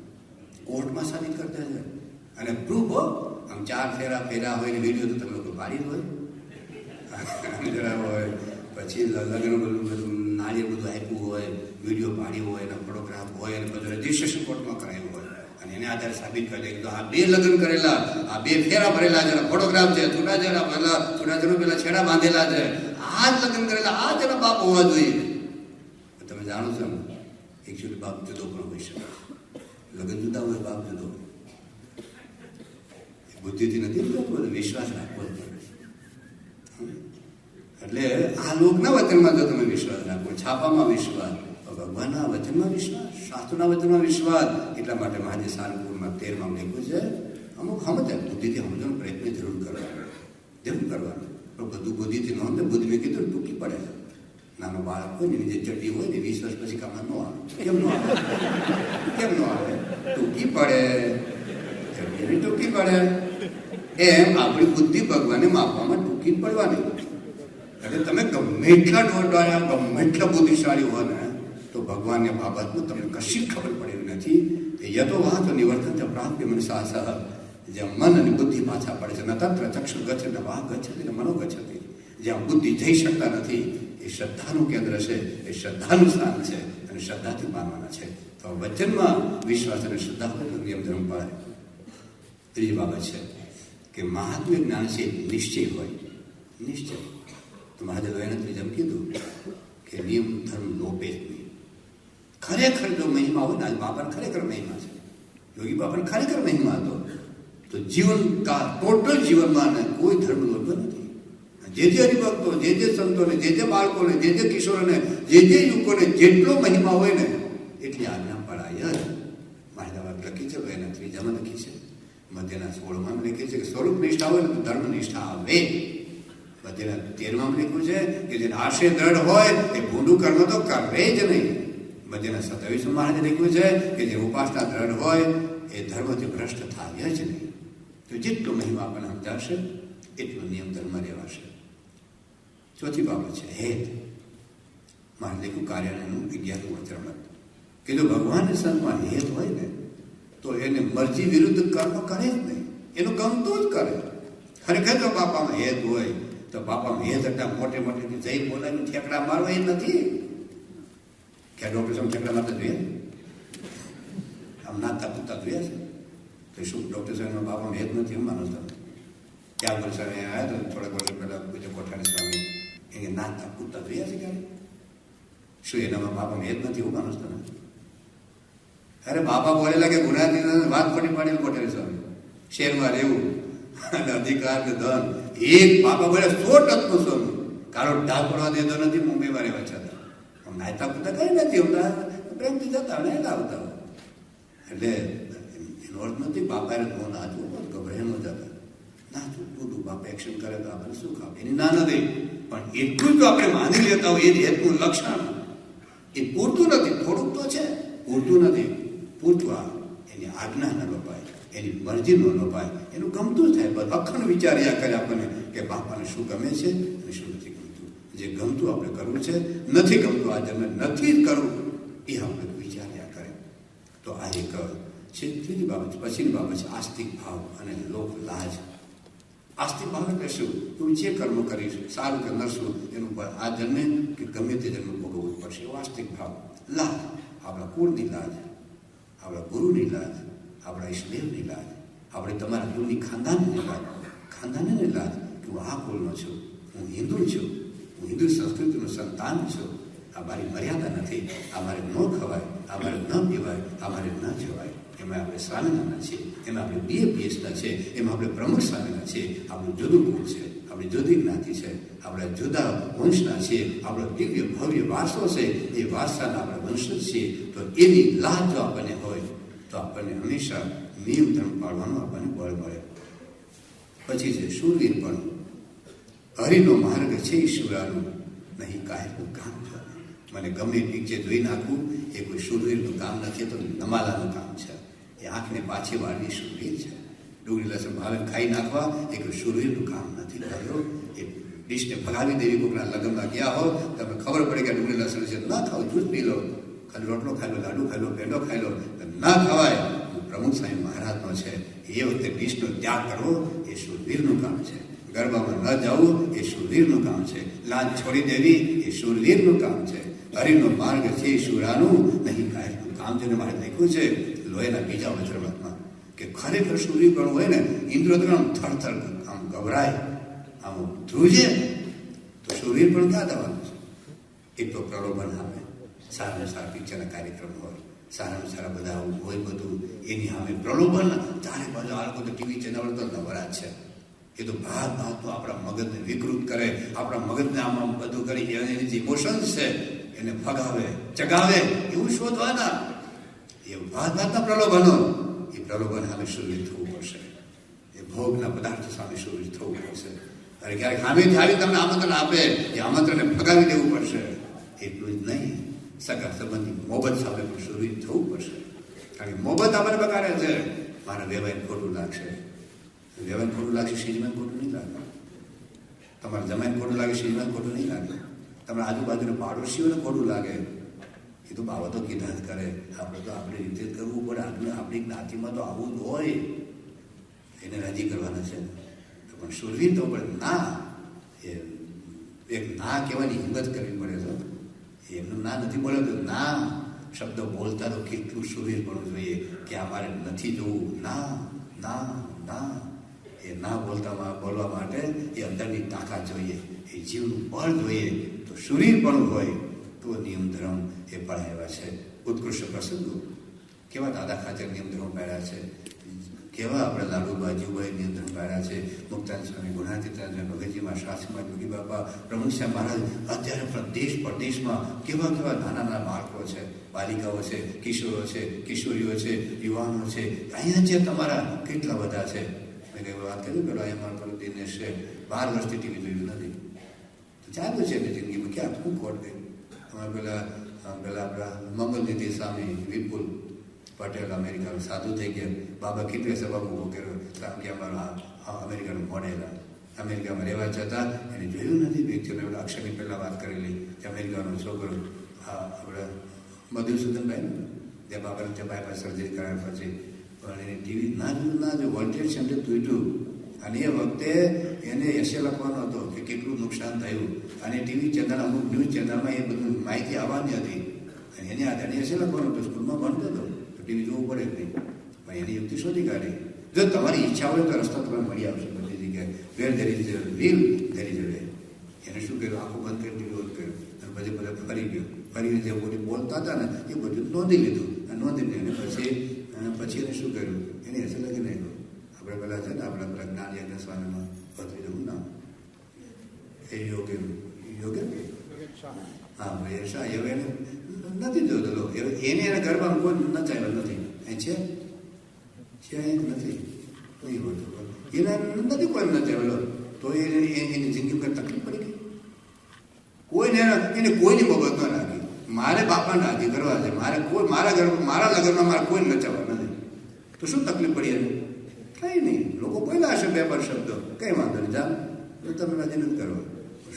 કોર્ટમાં સાબિત કરતા છે અને પ્રૂફ હો. આમ 4 ફેરા હોય ને વિડીયો તો તમે લોકો પાડી જ હોય જરા હોય, પછી લગ્ન બધું નાળિયેર બધું આપ્યું હોય, વિડીયો પાડ્યો હોય, એના ફોટોગ્રાફ હોય, અને બધું રજીસ્ટ્રેશન કોર્ટમાં કરાયું હોય, અને એને આધારે સાબિત કરે તો આ 2 લગ્ન કરેલા, આ 2 ફેરા ભરેલા જેના ફોટોગ્રાફ છે, છૂટાછેડા પેલા છેડા બાંધેલા છે, આ જ લગ્ન કરેલા, આ જેના બાપ હોવા જોઈએ. તમે જાણો છો ને એકચ્યુઅલી બાપ જુદો પણ હોઈ શકે, લગ્ન જુદા હોય, બાપ જુદો હોય. બુદ્ધિથી નથી, વિશ્વાસ રાખવો જ પડે. એટલે આ લોકના વચનમાં જો તમે વિશ્વાસ રાખો, છાપામાં વિશ્વાસ, ભગવાનના વચનમાં વિશ્વાસ, શાસ્ત્રના વચનમાં વિશ્વાસ. એટલા માટે મહાજે સારંગપુરમાં 13માં લખ્યું છે, અમુક સમજે બુદ્ધિથી સમજવાનો પ્રયત્ન જરૂર કરવાનો, પણ બધું બુદ્ધિથી ન સમજે. બુદ્ધિ મેં કીધું ટૂંકી પડે છે. નાનો બાળક હોય ને જે ચડ્ડી હોય ને 20 વર્ષ પછી કામમાં ન આવે. કેમ ન આવે? ટૂંકી પડે, ચડ્ડી ટૂંકી પડે. એમ આપણી બુદ્ધિ ભગવાને માપવામાં ટૂંકી પડવાની. એટલે તમે ગમે એટલા દોડવાળા, ગમે એટલા બુદ્ધિશાળી હોય ને તો ભગવાનની બાબતમાં તમને કશી ખબર પડેલી નથી. એ યતો વાહ નિવર્તન પ્રાપ્તિ મને સાહ જ્યાં મન અને બુદ્ધિ પાછા પડે છે, ન તત્ર ચક્ષુ ગચ્છતિ ન વાહ ગચ્છતિ ન મનો ગચ્છતિ. જ્યાં બુદ્ધિ જઈ શકતા નથી એ શ્રદ્ધાનું કેન્દ્ર છે, એ શ્રદ્ધાનું સ્થાન છે, અને શ્રદ્ધાથી માનવાના છે. તો વચનમાં વિશ્વાસ અને શ્રદ્ધા હોય નિયમ ધર્મ પાળે. ત્રીજી બાબત છે કે મહાત્મ્ય જ્ઞાન છે નિશ્ચય હોય. નિશ્ચય તો મહારાજે લોહીને ત્રીજામાં કીધું કે નિયમ ધર્મ લોપે જ નહીં. ખરેખર જો મહિમા હોય ને, બાપાને ખરેખર મહિમા છે, યોગી બાપાને ખરેખર મહિમા હતો, તો જીવન ટોટલ જીવનમાં કોઈ ધર્મ લોપતો નથી. જે હરિભક્તો, જે સંતોને, જે બાળકોને, જે કિશોરોને, જે યુવકોને જેટલો મહિમા હોય ને એટલી આજ્ઞા પડાય જ. મારી વાત લખી છે, એના ત્રીજામાં લખી છે, મધ્યના 16માં લખી છે કે સ્વરૂપ નિષ્ઠા હોય ને તો ધર્મ નિષ્ઠા આવે. મધ્યના 13માં લખ્યું છે કે જે આશય દ્રઢ હોય એ ભૂંડું કર્મ તો કરે જ નહીં. મધ્યના 27માં મહારાજે લખ્યું છે કે જે ઉપાસના દ્રઢ હોય એ ધર્મથી ભ્રષ્ટ થાય જ નહીં. તો જેટલો મહિમા આપણને સમજાશે એટલો નિયમ ધર્મ રહેવાશે. ચોથી બાબત છે હેત. મારે લેખું કાર્યાલયનું 11મું વચન કે જો ભગવાનની સંતમાં હેત હોય ને તો એને મરજી વિરુદ્ધ કર્મ કરે જ નહીં, એનું ગમતું જ કરે. ખરેખર તો બાપામાં હેત હોય તો બાપામાં હેત હતા મોટે મોટે જઈ બોલાવીને ઠેકડા મારવા એ નથી. ક્યાં ડોક્ટર સાહેબ ઠેકડા મારતા જોઈએ? આમ નાતા પૂતા જોયા છે તો શું ડોક્ટર સાહેબના બાપામાં હેત નથી? એમ માનો તમે? ત્યાં વર્ષ આવ્યા તો થોડાક વર્ષ પહેલાં પૂજ્ય કોઠારી સ્વામી એને નાતા પૂતા જોયા છે ક્યારે? શું એનામાં બાપામાં હેત નથી? એવું માનો છો તમે? અરે બાપા બોલેલા કે ગુનાથી વાત ખોટી પાડેલ કોઠારી સ્વામી શહેરમાં રહેવું અને અધિકાર ને ધન એક બાપા બોલે 100% સોનું કાળો ઢાક પડવા દેતો નથી. મુંબઈમાં રહેવા છતાં નાયતા પૂતા કઈ નથી હમણાં પ્રેમથી જતા ને આવતા હોય એટલે એનો અર્થ નથી બાપાએ નો નાચવું પણ ગભરાઈ ન જતા નાચવું બધું બાપા એક્શન કરે તો આપણે શું ખાવ એની ના નથી. પણ એટલું જ આપણે માની લેતા હોય એ હેતનું લક્ષણ એ પૂરતું નથી. થોડુંક તો છે, પૂરતું નથી. પૂરતું એની આજ્ઞા ન લોપાય, એની મરજી ન લોપાય, એનું ગમતું જ થાય. અખંડ વિચાર્યા કરે આપણને કે બાપાને શું ગમે છે અને શું નથી ગમતું. જે ગમતું આપણે કરવું છે, નથી ગમતું આ જન્મે નથી જ કરવું એ આપણે વિચાર્યા કરે. તો આ એક છે. ત્રીજી બાબત પછીની બાબત છે આસ્તિક ભાવ અને લોક લાજ. આસ્તિક ભાવ એટલે શું? તું જે કર્મ કરીશ સારું કે નરશું એનું આ જન્મે કે ગમે તે જન્મે ભોગવવું પડશે એવો આસ્તિક ભાવ. લાજ આપણા કુળની લાજ, આપણા ગુરુની લાજ, આપણા ઈષ્ટદેવની લાજ, આપણે તમારા ગુરુની ખાનદાનની લાજ, ખાનદાનની લાજ કે હું આ કુળનો છું, હું હિન્દુ છું, હું હિન્દુ સંસ્કૃતિનું સંતાન છું, આ મારી મર્યાદા નથી, આ મારે ન ખવાય, આ મારે ન પીવાય, આ મારે ન જવાય. એમાં આપણે સ્વામિનારાયણ છીએ, એમાં આપણે BA-PhDના છે, એમાં આપણે પ્રમુખ સ્વામીના છીએ, આપણું જુદું કુળ છે, આપણી જુદી જ્ઞાતિ છે, આપણે જુદા વંશના છીએ, આપણો દિવ્ય ભવ્ય વારસો છે, એ વારસાના આપણે વંશજ છીએ. તો એની લાજ જો આપણને હોય તો આપણને હંમેશા નિયમ ધર્મ પાળવાનું આપણને બળ મળે. પછી છે શૂરવીરપણું. હરિનો માર્ગ છે ઈશ્વરાનું, નહીં કાયરનું કામ. મને ગમે પિક્ચર જોઈ નાખવું એ કોઈ શૂરવીરનું કામ નથી, તો નમાલાનું કામ છે. એ આંખને પાછી વાળવી શૂરવીર છે. ડુંગળી લસણ ભાવે ખાઈ નાખવા એ કોઈ શૂરવીરનું કામ નથી. એ ડીશને ફગાવી દેવી કોઈના લગ્નમાં ગયા હો તમને ખબર પડે કે ડુંગળી લસણ છે, ના ખાવ, દૂધ પી લો, ખાલી રોટલો ખાઈ લો, લાડુ ખાઈ લો, પેંડો ખાઈ લો, ના ખવાય. પ્રમુખ સ્વામી મહારાજનો છે એ વખતે ડીશનો ત્યાગ કરવો એ શૂરવીરનું કામ છે. ગરબામાં ન જવું એ શૂરવીરનું કામ છે. લાજ છોડી દેવી એ શૂરવીરનું કામ છે. હરિનો માર્ગ છે શુરાનું, નહીં કાયરનું કામ. જેને મારે લખ્યું છે લોહીના બીજા વચનમાં કે ખરેખર શૂરી પણ હોય ને ઇન્દ્રદ્ર આમ થરથર આમ ગભરાય, આમ ધ્રુજે, તો શૂરી પણ ક્યાં થવાનું છે? એક તો પ્રલોભન આવે, સારા સારા પિક્ચરના કાર્યક્રમ હોય, સારા સારા બધા હોય, બધું એની સામે પ્રલોભન ચારે બાજુ આ લોકો તો ટીવી ચેનલ તો નવરા છે. એ તો ભાત તો આપણા મગજને વિકૃત કરે, આપણા મગજને આમ બધું કરી એની જે ઇમોશન્સ છે એને ફગાવે, ચગાવે, એવું શોધવાના. એ ભાતના પ્રલોભનો, એ પ્રલોભન સામે શૂરવીર થવું પડશે. એ ભોગના પદાર્થો સામે શૂરવીર થવું પડશે. અને ક્યારેક સામેથી આવી તમને આમંત્રણ આપે એ આમંત્રણને ફગાવી દેવું પડશે. એટલું જ નહીં, સગા સંબંધી મોહબ્બત સામે પણ શૂરવીર થવું પડશે. કારણ કે મોહબ્બત આપણે બગાડે છે. મારા વ્યવહાર ખોટું લાગશે, વ્યવહાર ખોટું લાગશે, શીજમાં ખોટું નહીં લાગે. તમારા જમાઈને ખોટું લાગે, શીજમાં ખોટું નહીં લાગે. તમારા આજુબાજુના પાડોશીઓને ખોટું લાગે, એ તો બાબતો કીધા જ કરે. આપણે તો આપણી રીતે જ કરવું પડે. આપણી જ્ઞાતિમાં તો આવું જ હોય, એને રાજી કરવાના છે. પણ શૂરવીર તો પડે ના, એ એક ના કહેવાની હિંમત કરવી પડે છે. એમનું ના નથી બોલે તો ના શબ્દ બોલતા તો કેટલું શૂરવીર પડવું જોઈએ કે આ મારે નથી જોવું. ના ના ના, એ ના બોલવા માટે એ અંદરની તાકાત જોઈએ, એ જીવનું બળ જોઈએ. તો શૂરવીર પણ હોય તો નિયમ ધર્મ એ પડાવ્યા છે. ઉત્કૃષ્ટ પ્રસંગો કેવા દાદા ખાચર નિયમ ધર્મ પાડ્યા છે, કેવા આપણે લાડુ બાજુભાઈ નિયમ ધર્મ પાડ્યા છે. મુક્તાન સ્વામી, ગુણાતીતાન, ભગતજીમાં, શાસ્ત્રીમાં, યોગી બાપા, પ્રમુખ શ્યામ મહારાજ. અત્યારે પ્રદેશ પરદેશમાં કેવા કેવા નાના નાના બાળકો છે, બાલિકાઓ છે, કિશોરો છે, કિશોરીઓ છે, યુવાનો છે. અહીંયા છે તમારા કેટલા બધા છે. મેં કઈ વાત કરી પેલો અહીંયા મારા પર દિનેશ છે, 12 વર્ષથી ટીવી જોયું નથી. ચાલુ છે એની જિંદગીમાં ક્યાં શું ખોટ ગઈ. અમારે પેલા આપણા મંગલનિધિ સ્વામી વિપુલ, પટેલ અમેરિકાનો સાધુ થઈ ગયા. બાબા કિટવે સભા ઊભો કર્યો કારણ કે અમારો અમેરિકાનું મોડેલ અમેરિકામાં રહેવા છતાં એને જોયું નથી. વ્યક્તિઓને આપણે અક્ષરની પહેલાં વાત કરેલી કે અમેરિકાનો છોકરો આપણે મધુસૂદનભાઈ ત્યાં બાબાને ત્યાં બાયપાસ સર્જરી કરાવ્યા પછી પણ એને ટીવી ના જો વોલ્ટેજ સેન્ટર તૂટ્યું અને એ વખતે એને એસે લખવાનો હતો કે કેટલું નુકસાન થયું અને ટીવી ચેનલ અમુક ન્યૂઝ ચેનલમાં એ બધું માહિતી આવવાની હતી અને એને આધારે એસે લખવાનું હતું. સ્કૂલમાં ભણતો હતો તો ટીવી જોવું પડે જ નહીં પણ એની યુક્તિ શોધી કાઢી. જો તમારી ઈચ્છા હોય તો રસ્તા તમને મળી આવશે બધી જગ્યાએ. Where there is a will there is a way. એને શું કર્યું, આખું બંધ કરી ટીવી બંધ કર્યું અને પછી બધા ફરી ગયો. ફરીને જે બધું બોલતા હતા ને એ બધું નોંધી લીધું અને નોંધી લઈને પછી એને શું કર્યું, એને હશે લગી નહીં. આપણે પેલા છે ને આપણા પેલા જ્ઞાન યજ્ઞ સ્વામીમાં ભત્રી જવું નામ એ યોગ્ય હા ભાઈ શાહ હવે એને નથી જોતો એને એના ઘરમાં કોઈ નચાવ્યો નથી. અહીં છે અહીં નથી નહીં હોતો એને નથી કોઈ નચાવેલો તો એની જિંદગી પર તકલીફ પડી ગઈ. કોઈને એને કોઈની બાબત ન રાખી. મારે બાપાને રાજી કરવા છે, મારે કોઈ મારા ઘરમાં મારા લગ્નમાં મારે કોઈ નચાવવા નથી તો શું તકલીફ પડી એને? કંઈ નહીં. લોકો બોલ્યા હશે બે પર શબ્દો, કંઈ વાંધો નહીં, જાઓ તમે રાજી નથી કરવા.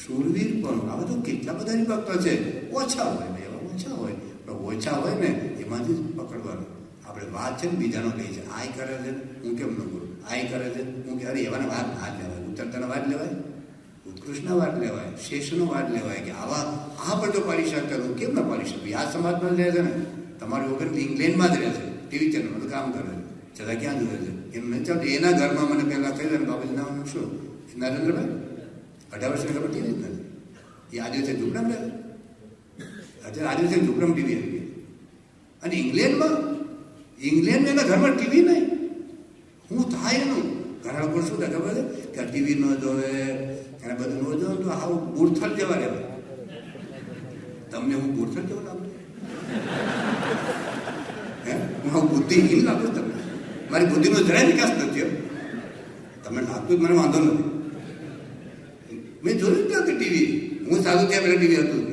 શૂરવીર પણ આ બધું કેટલા બધા ભક્તો છે. ઓછા હોય ને એવા ઓછા હોય પણ ઓછા હોય ને એમાંથી જ પકડવાનું. આપણે વાત છે ને બીજાનો કહી છે આય કરે છે હું કેમ ન કરું, આય કરે છે હું કે અરે એવાને વાત ના લેવાય, ઉત્તરતાના વાત લેવાય, ઉત્કૃષ્ણના વાત લેવાય, શેષનો વાત લેવાય કે આ બધો પાડી શકતો કેમ ના પાડી શકું. આ સમાજમાં જ રહે છે ને, તમારું વગર ઇંગ્લેન્ડમાં જ રહે છે, ટીવી ચેનલમાં તો કામ કરે છે, છતાં ક્યાં જ રહે છે એમ નહીં ચાલતું. એના ઘરમાં મને પહેલાં કહ્યું ને બાબાજી નામ શું નરેન્દ્રભાઈ 18 વર્ષની ખબર ટીવી જ નથી. એ આજે છે ઝુંપડામ રહે, અત્યારે આજે છે ઝુંપડામ ટીવી આવી ગઈ. અને ઇંગ્લેન્ડમાં એના ઘરમાં ટીવી નહીં. હું થાય એનું ઘણા લોકો શું થાય ખબર છે કે ટીવી ન જોવે અને બધું ન જોવે તો આવું બુરથલ જેવા રહેવાય. તમને હું બુરથલ જેવો લાગુ? હે હું આવું બુદ્ધિહીન લાગુ તમને? મારી બુદ્ધિનો જરાય વિકાસ નથી. તમને લાગતું મને વાંધો નથી. મેં જોયું જ નથી ટીવી. હું સાધુ ત્યાં પહેલાં ટીવી હતું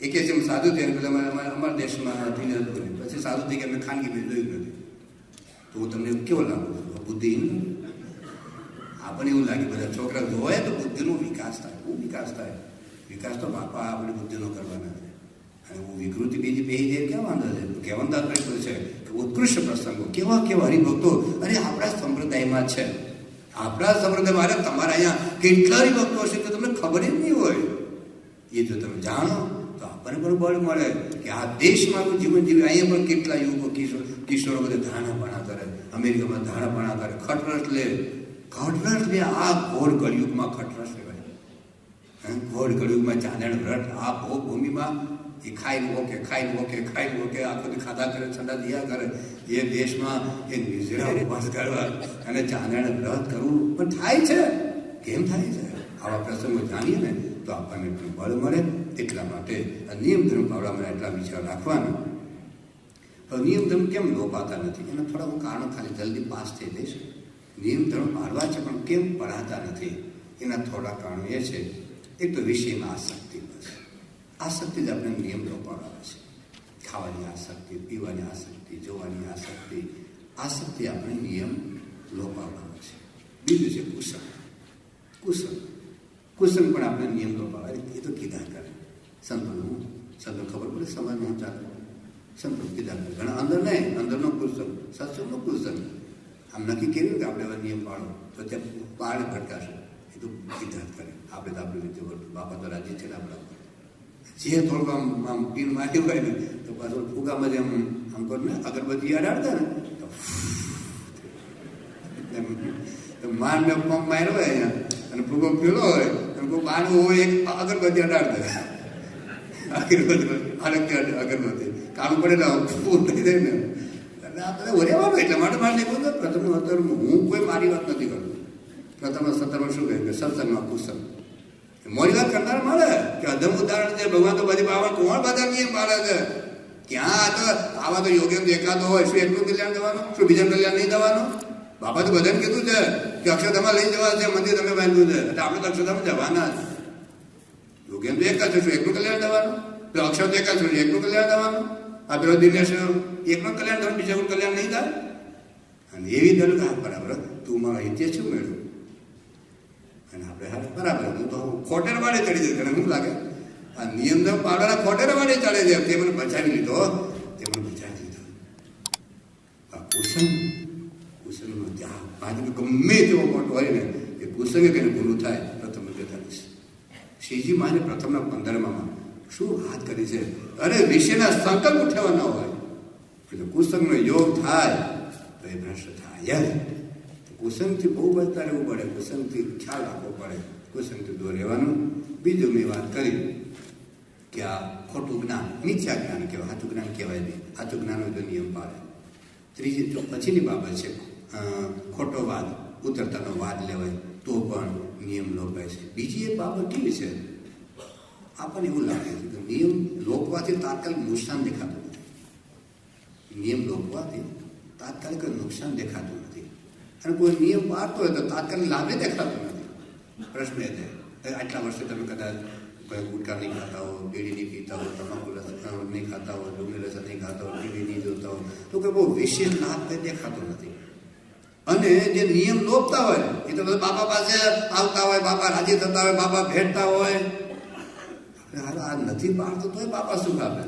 એ કહે છે સાધુ ત્યાં પહેલાં અમારા દેશમાં ટીવી હતું નહીં. પછી સાધુ થઈ ગયા મેં ખાનગી મેં જોયું નથી. તો હું તમને કેવો લાગુ છું? બુદ્ધિહીન. આપણને એવું લાગે બધા છોકરા જોવાય તો બુદ્ધિનો વિકાસ થાય. શું વિકાસ થાય? વિકાસ તો બાપા આપણે બુદ્ધિનો કરવાના છે. અને હું વિકૃતિ બીજી બેહી જાય ક્યાં વાંધો છે? કહેવાનું તાત્પર્ય છે કે ઉત્કૃષ્ટ પ્રસંગો કેવા હરિભક્તો અને આપણા સંપ્રદાયમાં છે. આપણા સંપ્રદાયમાં અરે તમારા અહીંયા કેટલા હરિભક્તો હશે તો તમને ખબર જ નહીં હોય. એ જો તમે જાણો તો આપણને પણ બળ મળે કે આ દેશમાં આપણું જીવન જીવે. અહીંયા પણ કેટલા યુવકો કિશોરો બધા ધાણાપણા કરે, અમેરિકામાં ધાણાપણા કરે, ખટરસ લે. આ ઘોર કળિયુગમાં ખટરસ લેવાય. ઘોર કળિયુગમાં ચાંદણ વ્રત આ ભોગ ભૂમિમાં એ ખાઈ ઓકે આખો ખાધા કરે, ઠંડા દિયા કરે. એ દેશમાં એ નિર્જરા ઉપવાસ કરવા અને ચાંદણ વ્રત કરવું પણ થાય છે. કેમ થાય છે? આવા પ્રસંગો જાણીએ ને તો આપણને બળ મળે. એટલા માટે આ નિયમ ધર્મ પાડવામાં એટલા વિચાર રાખવાના. હવે નિયમ ધર્મ કેમ લોપાતા નથી એના થોડા હું કારણો ખાલી જલ્દી પાસ થઈ જઈશ. નિયમ ધર્મ પાડવા છે પણ કેમ પડાતા નથી એના થોડા કારણો એ છે. એક તો વિષયમાં આસક્તિ. બસ આસક્તિ જ આપણે નિયમ લોપાડવા છે. ખાવાની આસક્તિ, પીવાની આસક્તિ, જોવાની આસક્તિ આપણે નિયમ લોપાડવા છે. બીજું છે કુસંગ પણ આપણે નિયમ લોપાડવા. એ તો કીધા કરે સંતો ખબર પડે સમાજમાં ચાલે. સંતો કીધા કરે ઘણા અંદર નહીં, અંદરનો કુસંગ, સત્સંગનો કુસંગ. આમ નક્કી કર્યું કે આપણે એવા નિયમ પાડો તો ત્યાં પાડ ભટકાશે. એ તો કીધા કરે. આપણે તો આપણી રીતે વર્તું. બાપા તો રાજી છે ને આપણા જે થોડુંક આમ પીન માર્યું હોય ને તો પાછું ફુગામાં જેમ આમ કર ને અગરબત્તી અડાડતા ને તો માન ને પંપ માર્યો હોય અહીંયા અને ફુગો પીલો હોય અને કોઈ બાણું હોય એક અગરબત્તી અડાડતા અગરબત્તી કામ પડે ને ફૂલ થઈ જાય ને એટલે આપણે ઓરેવાનું. એટલા માટે મારે નહીં બોલતો પ્રથમ હું કોઈ મારી વાત નથી કરતો. પ્રથમ સત્તરમાં શું કહે કે સત્સંગમાં કુસંગ મોરી વાત કરનાર મળે કે અધમ ઉદાહરણ છે. ભગવાન તો બધી બાબા કોણ બધા નિયમ પાડે છે? ક્યાં તો આવા તો યોગ્ય દેખાતો હોય શું એટલું કલ્યાણ થવાનું, શું બીજાનું કલ્યાણ નહીં થવાનું? બાપા તો બધાને કીધું છે કે અક્ષરધામમાં લઈ જવા છે, મંદિર તમે બાંધ્યું છે એટલે આપણે તો અક્ષરધામ જવાના જ. યોગ્ય તો એક જ છે, શું એકનું કલ્યાણ થવાનું? તો અક્ષર તો એક જ છે, એકનું કલ્યાણ થવાનું. આ પેલો દિનેશ એકનો કલ્યાણ થાય, બીજાનું કલ્યાણ નહીં થાય. અને એવી દલ હા બરાબર, તું મારો હિતે શું મેળવ્યું? અને આપણે હા બરાબર, હું તો ખોટેર વાડે ચડી જાય. તને શું લાગે આ નિયમ તો પાડવાના ખોટેર વાડે ચડે છે? તે મને બચાવી લીધો, તે મને બચાવી લીધો. આ કુસંગમાં ત્યાં બાજુ ગમે તેવો મોટો હોય ને એ કુસંગે કઈને ભૂલું થાય પ્રથમ 43. શ્રીજી માને પ્રથમના 15માં શું વાત કરી છે? અરે વિષયના સંકલ્પ ઉઠાવવાના હોય એટલે કુસંગનો યોગ થાય તો એ ભ્રષ્ટ થાય. કુસંગથી બહુ બચતા રહેવું પડે, કુસંગથી ખ્યાલ રાખવો પડે, કુસંગથી દૂર રહેવાનું. બીજું મેં વાત કરી કે આ ખોટું જ્ઞાન મિથ્યા જ્ઞાન કહેવાય, સાચું જ્ઞાન કહેવાય નહીં. સાચું જ્ઞાન હોય તો નિયમ પાડે. ત્રીજી પછીની બાબત છે ખોટો વાદ, ઉતરતાનો વાદ લેવાય તો પણ નિયમ લોપાય છે. બીજી એક બાબત કેવી છે, આપણને એવું લાગે છે કે નિયમ લોકવાથી તાત્કાલિક નુકસાન દેખાતું નથી. નિયમ લોકવાથી તાત્કાલિક નુકસાન દેખાતું નથી, અને કોઈ નિયમ પાડતો હોય તો તાત્કાલિક લાભે દેખાતો નથી. પ્રશ્ન એ છે આટલા વર્ષે તમે કદાચ કોઈ ગુટકા નહીં ખાતા હો, બીડી નહીં પીતા હો, તમાકુ નહીં ખાતા હો, ડુંગળી લસણ નહીં ખાતા હો, ટીવી નહીં જોતા હો, તો કોઈ બહુ વિશેષ લાભ કંઈ દેખાતો નથી. અને જે નિયમ લોપતા હોય એ તો બધા બાપા પાસે આવતા હોય, બાપા રાજી થતા હોય, બાપા ભેટતા હોય. હાલ આ નથી પાડતો તોય બાપા સુખ આપે.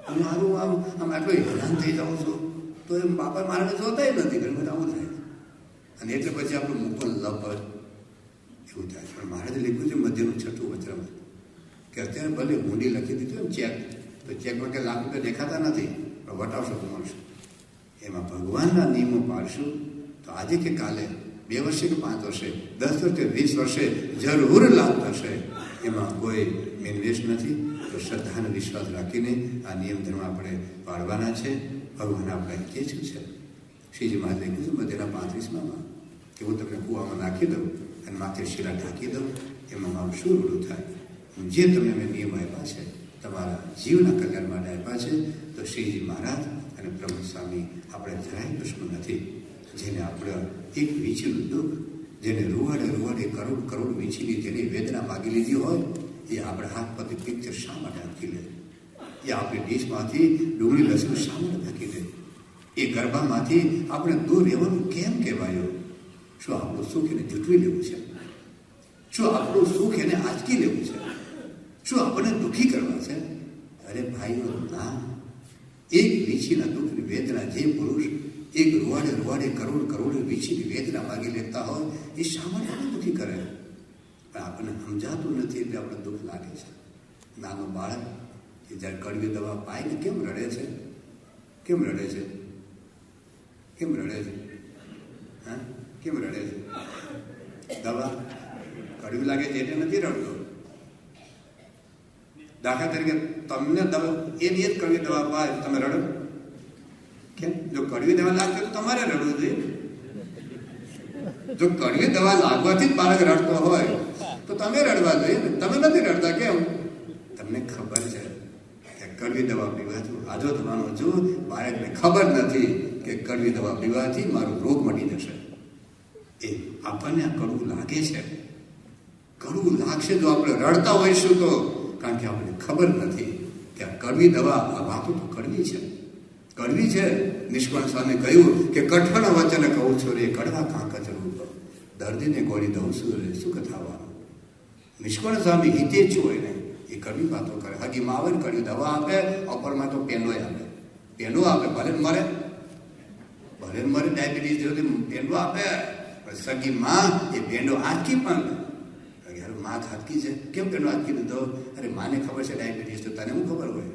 હું મારું આમ આટલો હેરાન થઈ જાઉં છું તો એમ બાપા મારે જોતા નથી, ઘણી બધા આવું થાય. અને એટલે પછી આપણું મુકલ લપટ એવું થાય. પણ મારે તો લખ્યું છે મધ્યનું 6મું વચન કે અત્યારે ભલે ઊંડી લખી દીધું એમ ચેક, તો ચેકમાં કે લાખ રૂપિયા દેખાતા નથી, પણ વટાવશો તો મળશું. એમાં ભગવાનના નિયમો પાડશું તો આજે કે કાલે, 2 વર્ષે કે 5 વર્ષે, 10 વર્ષે, 20 વર્ષે જરૂર લાભ થશે. એમાં કોઈ મેનવેશ નથી. તો શ્રદ્ધા અને વિશ્વાસ રાખીને આ નિયમ ધર્મ આપણે પાડવાના છે. ભગવાન આપણે કે શું છે? શ્રીજી મહારાજ લખ્યું છે મધ્યના 35માં કે હું તમને કૂવામાં નાખી દઉં અને માથે શીલા ઢાંકી દઉં, એમાં મારું શું રૂડું થાય? જે તમને મેં નિયમ આપ્યા છે તમારા જીવના કલ્યાણ માટે આપ્યા છે. તો શ્રીજી મહારાજ અને પ્રભુ સ્વામી આપણે જરાય દુશ્મન નથી. જેને આપણે એક વીંછીનું દુઃખ, જેને રૂવાડે કરોડ વીંછીની તેની વેદના માગી લીધી હોય, એ આપણે હાથ પતિ પિક્ચર શા માટે આપી લે? એ આપણી ડીશમાંથી ડુંગળી લસણ શા માટે નાખી દે? એ ગર્ભામાંથી આપણે દૂર રહેવાનું કેમ કહેવાયું? શું આપણું સુખ એને જૂટવી લેવું છે? શું આપણું સુખ એને આંચકી લેવું છે? શું આપણને દુઃખી કરવા છે? અરે ભાઈઓ ના, એક વીંછીના દુઃખની વેદના જે પુરુષ એક રૂવાડે કરોડ વીંછીની વેદના માગી લેતા હોય એ શા માટે આપણે દુઃખી કરે? પણ આપણને સમજાતું નથી એટલે આપણે દુઃખ લાગે છે. નાનું બાળક એ જ્યારે કડવી દવા પાઈને કેમ રડે છે? કેમ રડે છે? કેમ રડે છે? હા, કેમ રડે છે? દવા કડવી લાગે છે એટલે નથી રડતો. દાખલા તરીકે તમને દવા એ જ કડવી દવા પાય તમે રડો કેમ? જો કડવી દવા લાગશે તો તમારે રડવું જોઈએ. જો કડવી દવા લાગવાથી જ બાળક રડતો હોય તો તમે રડવા જોઈએ ને. તમે નથી રડતા કેમ? તમને ખબર છે કે કડવી દવા પીવાથી આજો થવાનો. જો બાળકને ખબર નથી કે કડવી દવા પીવાથી મારો રોગ મટી જશે, એ આપણને આ કડવું લાગે છે. કડવું લાગશે જો આપણે રડતા હોઈશું તો, કારણ કે આપણને ખબર નથી કે આ કડવી દવા, આ વાતો તો કડવી છે. કડવી છે. નિષ્કાળ સ્વામી કહ્યું કે કઠણ વચન કહું છું રે, કડવા કાંક જરૂર દર્દીને ગોળી દઉં છું રે, સુખ થવાનું. નિષ્કાળ સ્વામી હિતે જ હોય ને એ કડવી વાતો કરે. હકીમાં આવે ને કડવી દવા આપે, અપરમાં તો પેનોય આપે. પેનો આપે, ભલે મરે ડાયાબિટીસ જેવું પેંડો આપે. પણ સગીમાં એ પેંડો આંચકી પણ યાર માં હાથકી છે. કેમ પેંડો આંચકી દીધો? અરે માને ખબર છે ડાયાબિટીસ, તો તને શું ખબર હોય?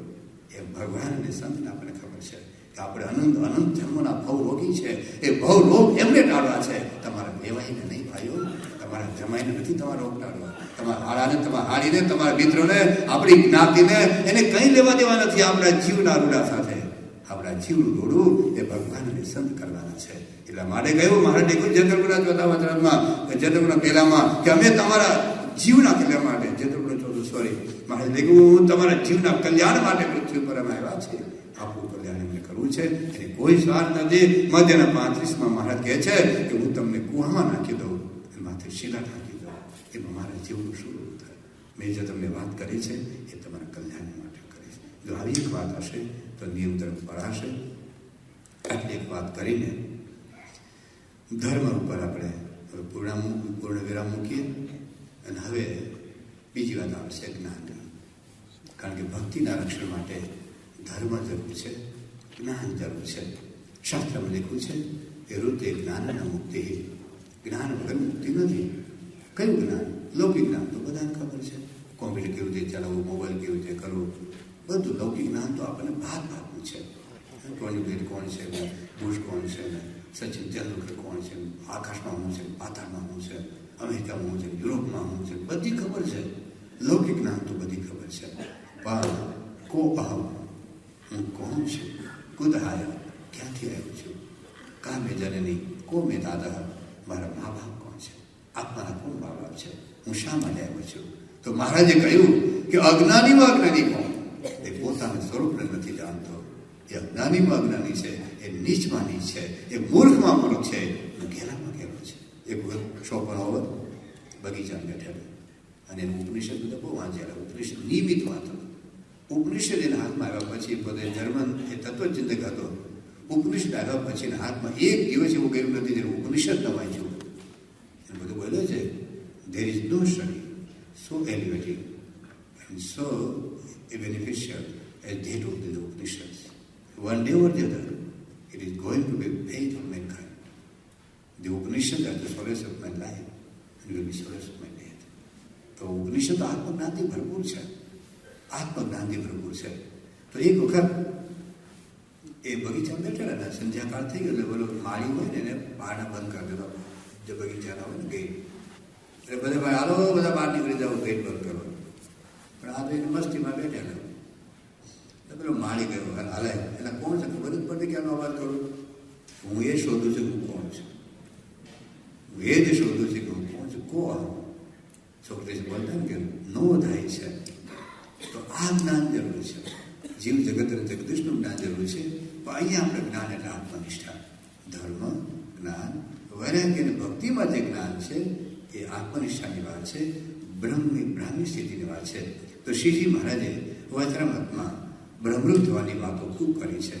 એ ભગવાન અને સંતને આપણને ખબર છે કે આપણે અનંત જન્મના ભવ રોગી છે. એ ભવ રોગ એમને ટાળવા છે, તમારા વેવાઈને નહીં ભાઈઓ. તમારા જમાઈને નથી તમારા રોગ ટાળવા. તમારા હાડાને, તમારા હાડીને, તમારા મિત્રોને, આપણી જ્ઞાતિને એને કંઈ લેવા દેવા નથી. આપણા જીવના રૂડા સાથે આપણા જીવનું રોડું એ ભગવાન અને સંત કરવાના છે. એટલા માટે કહ્યું મહારાજે કહ્યું જતરગુણા 4થા વચનમાં, જતરગુણા 1માં કે અમે તમારા જીવના કલ્યાણ માટે, જતરગુણા 14 સોરી મહારાજે કહ્યું હું તમારા જીવના કલ્યાણ માટે પૃથ્વી પર અમે આવ્યા છે. આપણું કલ્યાણ એમને કરવું છે, એને કોઈ સ્વાર્થ નથી. મધ્યના 35માં મહારાજ કહે છે કે હું તમને કૂવામાં નાખી દઉં અને માથે શીલા નાખી દઉં. એમાં મારા જીવનું શું થાય? મેં જે તમને વાત કરી છે એ તમારા કલ્યાણ માટે કરીશ. જો આવી એક વાત હશે તો નિયમ તરફ પડાશે. આટલી એક વાત કરીને ધર્મ ઉપર આપણે પૂર્ણ વિરામ મૂકીએ. અને હવે બીજી વાત આવશે જ્ઞાન. કારણ કે ભક્તિના રક્ષણ માટે ધર્મ જરૂર છે, જ્ઞાન જરૂર છે. શાસ્ત્રમાં લખ્યું છે કે ઋતે જ્ઞાનના મુક્તિ. જ્ઞાન વગર મુક્તિ નથી. કયું જ્ઞાન? લૌકિક જ્ઞાન તો બધાને ખબર છે. કોમ્પ્યુટર કેવી રીતે ચલાવવું, મોબાઈલ કેવી રીતે કરવું, બધું લૌકિક જ્ઞાન તો આપણને ભાતનું છે. ટોની બ્લેર કોણ છે, બુશ કોણ છે, સચિન તેંડુલકર કોણ છે, આકાશમાં હું છે, પાતાળમાં હું છે, અમેરિકામાં હું છે, યુરોપમાં હું છે, બધી ખબર છે. લૌકિક જ્ઞાન તો બધી ખબર છે. પણ કો અહમ, હું કોણ છું, કુદ આયા, ક્યાંથી આવ્યો છું, કા મેં જનની, કો મેં દાદા, મારા મા બાપ કોણ છે, આત્માના કોણ મા બાપ છે, હું શા માટે આવ્યો છું. તો મહારાજે કહ્યું કે અજ્ઞાનીમાં અજ્ઞાની કોણ? એ પોતાનું સ્વરૂપને નથી જાણતો. એ અજ્ઞાનીમાં અજ્ઞાની છે, એ નીચમાં નીચ છે, એ મૂર્ખમાં મૂર્ખ છે, ઘેરામાં ઘેરો છે. એક વખત શોપનહોવર બગીચામાં બેઠેલો અને એનું ઉપનિષદ બધા બહુ વાંચેલા. ઉપનિષદ નિયમિત વાંચતો. ઉપનિષદ એના હાથમાં આવ્યા પછી પોતે જર્મન એ તત્વચિંતક હતો. ઉપનિષદ આવ્યા પછી એના હાથમાં એક દિવસ એવું ગયું નથી જેને ઉપનિષદ ન વાંચ્યું. એને બધું બોલ્યો છે, there is no study so elevating and so beneficial as that of the Upanishads. One day or the other, it is going to be faith of mankind. The Upanishads are the solace of my life and will be solace of my death. તો ઉપનિષદ આત્મજ્ઞાનથી ભરપૂર છે, આત્મજ્ઞાનથી ભરપૂર છે. તો એક વખત એ બગીચામાં બેઠેલા હતા. સંધ્યાકાળ થઈ ગયો એટલે બોલો માળી હોય ને એને બહારના બંધ કરી દેતો. જે બગીચાના હોય ને ગેટ, એટલે બધા ભાઈ હાલો બધા બહાર નીકળી જાઓ, ગેટ બંધ કરો. પણ આ તો એને મસ્તીમાં બેઠેલા. પેલો માળી ગયો હાલે એટલે કોણ છે ખબર જ પડતી કે આનો અવાજ કરું. હું એ શોધું છું હું કોણ છું, હું એ જ શોધું છું કે હું કોણ છું. કોણ સોક્રેટિસ બોલતા ને કે નો થાય છે. તો આ જ્ઞાન જરૂર છે. જીવ જગત અને જગદીશનું જ્ઞાન જરૂર છે. પણ અહીંયા આપણે જ્ઞાન એટલે આત્મનિષ્ઠા, ધર્મ, જ્ઞાન, વૈરાગ્ય અને ભક્તિમાં જે જ્ઞાન છે એ આત્મનિષ્ઠાની વાત છે, બ્રાહ્મી સ્થિતિની વાત છે. તો શ્રીજી મહારાજે વચરામૃતમાં બ્રહ્મરૂપ થવાની વાતો ખૂબ કરી છે.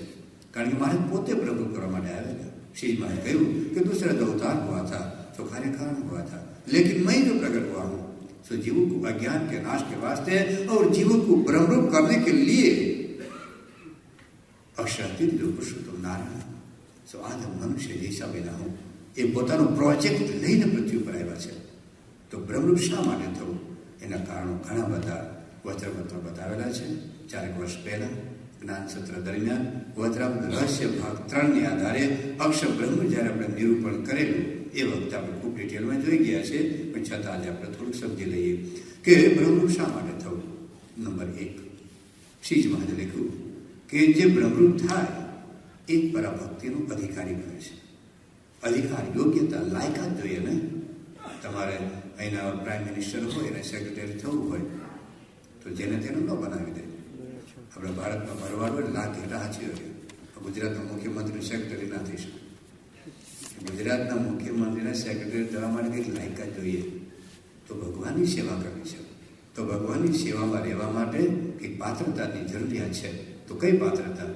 કારણ કે મહારાજ પોતે બ્રહ્મરૂપ કરવા માટે આવેલા. શ્રીજી મહારાજ કહ્યું કે दूसरा दो अवतार हुआ था तो कार्य कारण हुआ था, लेकिन मैं जो प्रकट हुआ हूँ सो जीवों को अज्ञान के नाश के वास्ते और जीवों को ब्रह्मरूप करने के लिए अक्षरातीत जो पुरुषोत्तम नारायण सो आज हम मनुष्य जैसा बना हूँ. એ પોતાનો પ્રોજેક્ટ લઈને પૃથ્વી પર આવ્યા છે. તો બ્રહ્મરૂપ શા માટે થવું એના કારણો ઘણા બધા વચરામૃતમાં બતાવેલા છે. 4 વર્ષ પહેલાં જ્ઞાન સત્ર દરમિયાન વચરામૃત રહસ્ય ભાગ 3 આધારે અક્ષર બ્રહ્મ જ્યારે આપણે નિરૂપણ કરેલું એ વખતે આપણે ખૂબ ડિટેલમાં જોઈ ગયા છે. પણ છતાં આજે આપણે થોડુંક સમજી લઈએ કે બ્રહ્મરૂપ શા માટે થવું. નંબર 1, શ્રીજી મહારાજે લખ્યું કે જે બ્રહ્મરૂપ થાય એ પરાભક્તિનું અધિકારી બને છે. અધિકાર, યોગ્યતા, લાયકાત જોઈએ ને. તમારે અહીંના પ્રાઇમ મિનિસ્ટર હોય એને સેક્રેટરી થવું હોય તો જેને તેને ન બનાવી દે. આપણા ભારતમાં ભરવાડ હોય લાખ ઘેટા હાચી હોય. ગુજરાતના મુખ્યમંત્રી સેક્રેટરી ના થઈ શકે. ગુજરાતના મુખ્યમંત્રીને સેક્રેટરી થવા માટે કંઈક લાયકાત જોઈએ. તો ભગવાનની સેવા કરવી છે. તો ભગવાનની સેવામાં રહેવા માટે કંઈક પાત્રતાની જરૂરિયાત છે. તો કઈ પાત્રતા?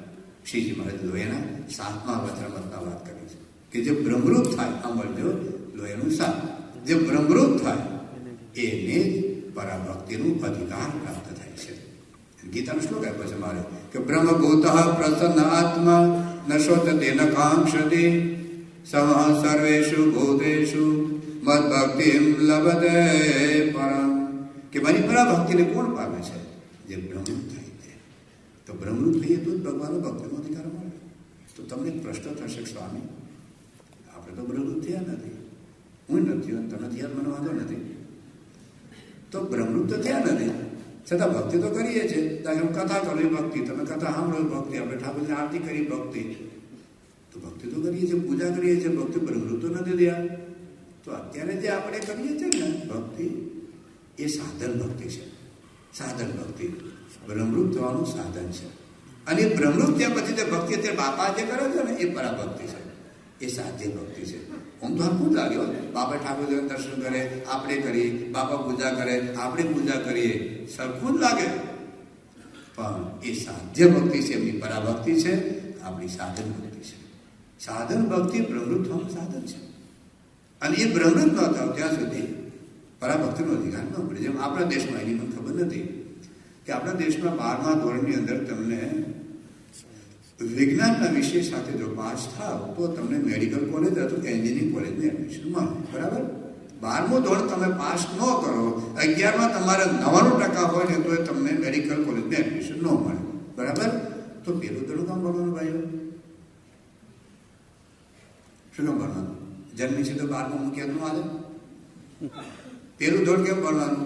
શ્રીજી મહારાજ લોહીના 7મા વચરામૃતમાં વાત કરી છે કે જે બ્રહ્મરૂપ થાય, સાંભળજો લોહીનું 7, જે બ્રહ્મરૂપ થાય એને પરાભક્તિનું અધિકાર પ્રાપ્ત થાય છે. ગીતાનો શ્લોક આપ્યો છે મારે કે બ્રહ્મભૂત પ્રસન્ન આત્મા નશોત તેન કાંક્ષતિ સમ સર્વેષુ ભૂતેષુ મદ્ભક્તિમ લભતે પરમ. કે મારી પરાભક્તિને કોણ પામે છે? જે બ્રહ્મરૂપ થાય છે. તો બ્રહ્મરૂપ થઈએ તો જ ભગવાનનો ભક્તિનો અધિકાર મળે. તો તમને પ્રશ્ન થશે સ્વામી આપણે તો બ્રહ્મરૂપ થયા નથી, હું નથી અને તમે થયા મને વાંધો નથી. તો બ્રહ્મરૂપ તો થયા નથી છતાં ભક્તિ તો કરીએ છીએ. હું કથા કરી ભક્તિ, તમે કથા સાંભળો ભક્તિ, આપણે ઠાકોરની આરતી કરી ભક્તિ, તો ભક્તિ તો કરીએ છીએ, પૂજા કરીએ છીએ. ભક્તિ બ્રહ્મરૂપ તો નથી થયા. તો અત્યારે જે આપણે કરીએ છીએ ને ભક્તિ એ સાધન ભક્તિ છે. સાધન ભક્તિ બ્રહ્મરૂપ થવાનું સાધન છે. અને એ બ્રહ્મરૂપ થયા પછી જે ભક્તિ અત્યારે બાપા જે કરે છે ને એ પરાભક્તિ છે, એ સાધ્ય ભક્તિ છે. હું તો હરખું જ લાગ્યો. બાપા ઠાકોરજીના દર્શન કરે આપણે કરીએ, બાપા પૂજા કરે આપણે પૂજા કરીએ, સરખું જ લાગે. પણ એ સાધ્ય ભક્તિ છે, એમની પરાભક્તિ છે, આપણી સાધન ભક્તિ છે. સાધન ભક્તિ પ્રવૃત્ત થવાનું સાધન છે, અને એ પ્રવૃત્ત ન થાવ ત્યાં સુધી પરાભક્તિનો અધિકાર ન મળે. જેમ આપણા દેશમાં, એની મને ખબર નથી કે આપણા દેશમાં 12મા ધોરણની અંદર તમને વિજ્ઞાનના વિષય સાથે જો પાસ થાવ તો તમને મેડિકલ કોલેજ અથવા એન્જિનિયરિંગ કોલેજમાં એડમિશન મળે. બરાબર? 12મું ધોરણ તમે પાસ ન કરો, 11માં તમારે 99% હોય ને તો તમને મેડિકલ કોલેજમાં એડમિશન ન મળે. બરાબર? તો પેલું ધોરણ કામ ભણવાનું ભાઈઓ? શું કામ ભણવાનું? જન્મી છે તો 12મું મૂક્યા નું હાલે? પેલું ધોરણ કેમ ભણવાનું?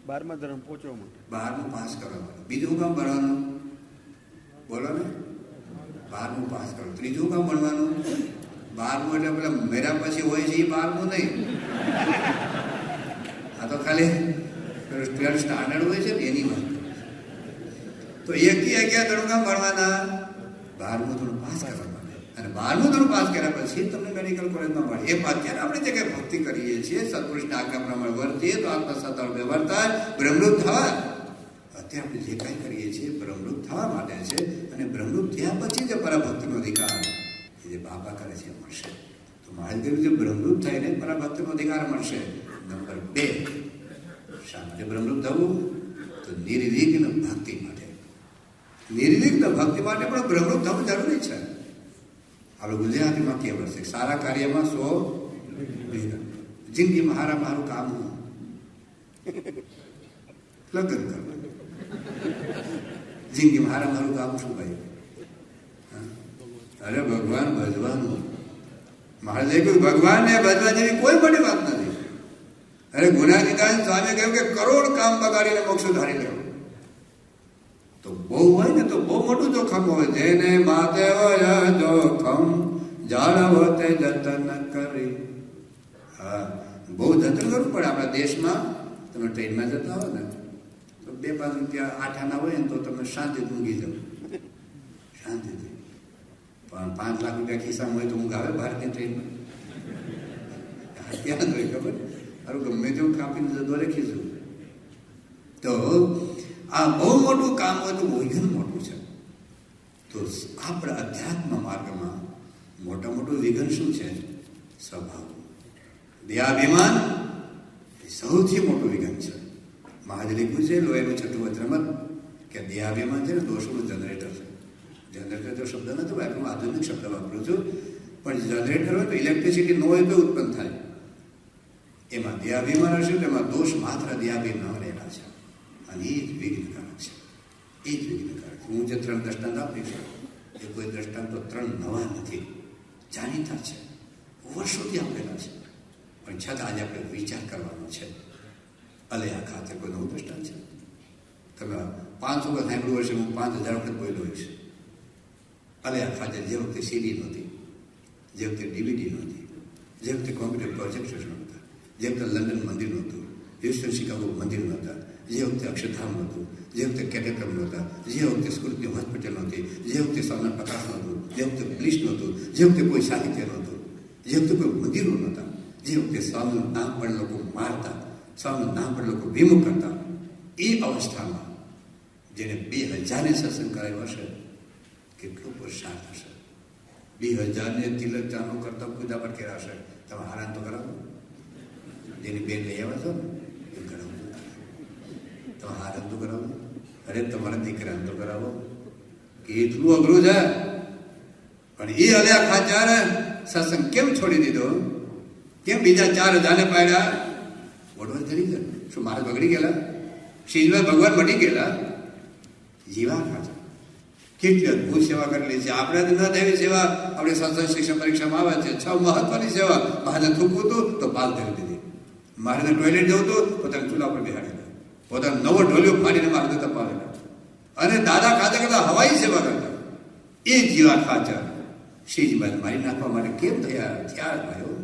12મા ધોરણ પહોંચવા માટે,
12મું પાસ કરવા માટે. બીજું કામ ભણવાનું? બોલો ને. 12મું પાસ કરો. ત્રીજું કામ ભણવાનું? 12મું એટલે પેલા મેરા પછી હોય છે એ 12મું નહીં. આ તો ખાલી 12th સ્ટાન્ડર્ડ હોય છે ને એની વાત. તો 1 થી 11 ધોરણ કામ ભણવાના? 12મું ધોરણ પાસ કરવા માટે. અને 12મું ધોરણ પાસ કર્યા પછી તમને મેડિકલ કોલેજમાં મળે. એ અત્યારે આપણે જે કંઈ ભક્તિ કરીએ છીએ, સત્પુરુષના આજ્ઞા પ્રમાણે વર્તીએ તો આત્મસત્તા વ્યવહાર થાય, બ્રહ્મરૂપ થવા. અત્યારે આપણે જે કાંઈ કરીએ છીએ બ્રહ્મરૂપ થવા માટે છે, અને બ્રહ્મરૂપ થયા પછી જે પરાભક્તિનો અધિકાર એ જે બાબા કરે છે મળશે. તો મહાદેવ જે બ્રહ્મરૂપ થઈને પરાભક્તિનો અધિકાર મળશે. નંબર 2, શા માટે બ્રહ્મરૂપ થવું? તો નિર્વિઘ્ન ભક્તિ માટે. નિર્વિઘ્ન ભક્તિ માટે પણ બ્રહ્મરૂપ થવું જરૂરી છે. આપણે ગુજરાતીમાં કહેવત છે, સારા કાર્યમાં 100 વિઘ્ન. જિંદગીમાં મારું કામ હું લગ્ન કરવાનું. જિંદગીમાં મારું કામ શું ભાઈ? અરે ભગવાન ભજવાનું. મહારાજે કહ્યું ભગવાનને ભજવા જેવી કોઈ મોટી વાત નથી. અરે ગુનાહિતાન સ્વામી કહ્યું કે કરોડ કામ બગાડીને મોક્ષ ધારી લેવું. તો બહુ હોય ને તો બહુ મોટું જોખમ હોય. જેને માતે હોય જોખમ જાળવો તે જતન કરી. હા, બહુ જતન કરવું પડે. આપણા દેશમાં તમે ટ્રેનમાં જતા હો ને તો 2-5 રૂપિયા 8 આના હોય ને તો તમે શાંતિથી ઊંઘી જાવ, શાંતિથી. પણ 5 લાખ રૂપિયા ખિસ્સામાં હોય તો ઊંઘ આવે ભારતીય ટ્રેનમાં? ક્યાં હોય ખબર? સારું ગમે તેવું કાપીને જતો લખીશું. તો આ બહુ મોટું કામ હોય તો વિઘ્ન મોટું છે. તો આપણા અધ્યાત્મ માર્ગમાં મોટું વિઘ્ન શું છે? સ્વભાવ, દેહાભિમાન એ સૌથી મોટું વિઘ્ન છે. મહારાજે લખ્યું છે લોહીનું છઠ્ઠું વચનમાં કે દેહાભિમાન છે ને દોષોનું જનરેટર છે. જનરેટર તો શબ્દ નથી વાપરું, આધુનિક શબ્દ વાપરું છું, પણ જનરેટર હોય તો ઇલેક્ટ્રિસિટી ન હોય તો ઉત્પન્ન થાય. એમાં દેહાભિમાન હશે તો એમાં દોષ માત્ર દેહાભિમાન રહેલા છે, અને એ જ વિઘ્નકારક છે. એ જ વિઘ્નકારક છે. હું જે 3 દ્રષ્ટાંત આપીશ એ કોઈ દ્રષ્ટાંતો 3 નવા નથી, જાણીતા છે, વર્ષોથી આપેલા છે, પણ છતાં આજે આપણે વિચાર કરવાનો છે. અલયા ખાતે કોઈ નવું દ્રષ્ટાંત છે? તમે 500 વખત સાંભળ્યું હશે, હું 5000 વખત બોલ્યો હોઈશ. અલયા ખાતે જે વખતે સીડી નહોતી, જે વખતે ડીવીડી નહોતી, જે વખતે કોમ્પ્યુટર પ્રોજેક્ટર નહોતા, જે વખતે લંડન મંદિર નહોતું, હ્યુસ્ટન શિકાગો મંદિર નહોતા, જે વખતે અક્ષરધામ નહોતું, જે વખતે કેટેક્રમ નહોતા, જે વખતે સ્કૃતિ હોસ્પિટલ નહોતી, જે વખતે સોના પ્રકાશ નહોતું, જે વખતે પ્લીસ નહોતું, જે વખતે કોઈ સાહિત્ય નહોતું, જે વખતે કોઈ મંદિરો નહોતા, જે વખતે સ્વામીનું નામ પણ લોકો મારતા, સ્વામીનું નામ પણ લોકો વિમુખ કરતા, એ અવસ્થામાં જેને 2000 સત્સંગ કરાવ્યો હશે કેટલો પુરુષાર્થ હશે. 2000 તિલક ચાનો કરતા પૂજા પર કર્યા હશે. તમે હારાન તો કરાવો, જેની બેન લઈ આવ્યા છો ને એ કરાવો, તમે હારાન તો કરાવો. અરે તમારા દીકરાને તો કરાવો. કેટલું અઘરું છે. પણ એ અલ્યા ખાચર સત્સંગ કેમ છોડી દીધો? કેમ બીજા 4000 પાડ્યા? વડવડ કરી છે. શું મારે બગડી ગયેલા? શીજમાં ભગવાન મટી ગયેલા? જીવા ખાચર કેટલી અદભુત સેવા કરેલી છે. આપણે ન થવી સેવા આપણે સંસદ શિક્ષણ પરીક્ષામાં આવે છે. 6 મહત્વની સેવા. મારે થૂકવું હતું તો પાલ ધરી દીધી, મારે ટોયલેટ જવું હતું પોતાના ચૂલા પર બેહાડેલા, પોતાનો નવો ઢોલિયો ફાડીને મારે તપાવેલા, અને દાદા ખાતે કરતા હવાઈ સેવા કરતા. એ જીવા ખાચર શીજબાદ મારી નાખવા માટે કેમ થયા ભાઈઓ?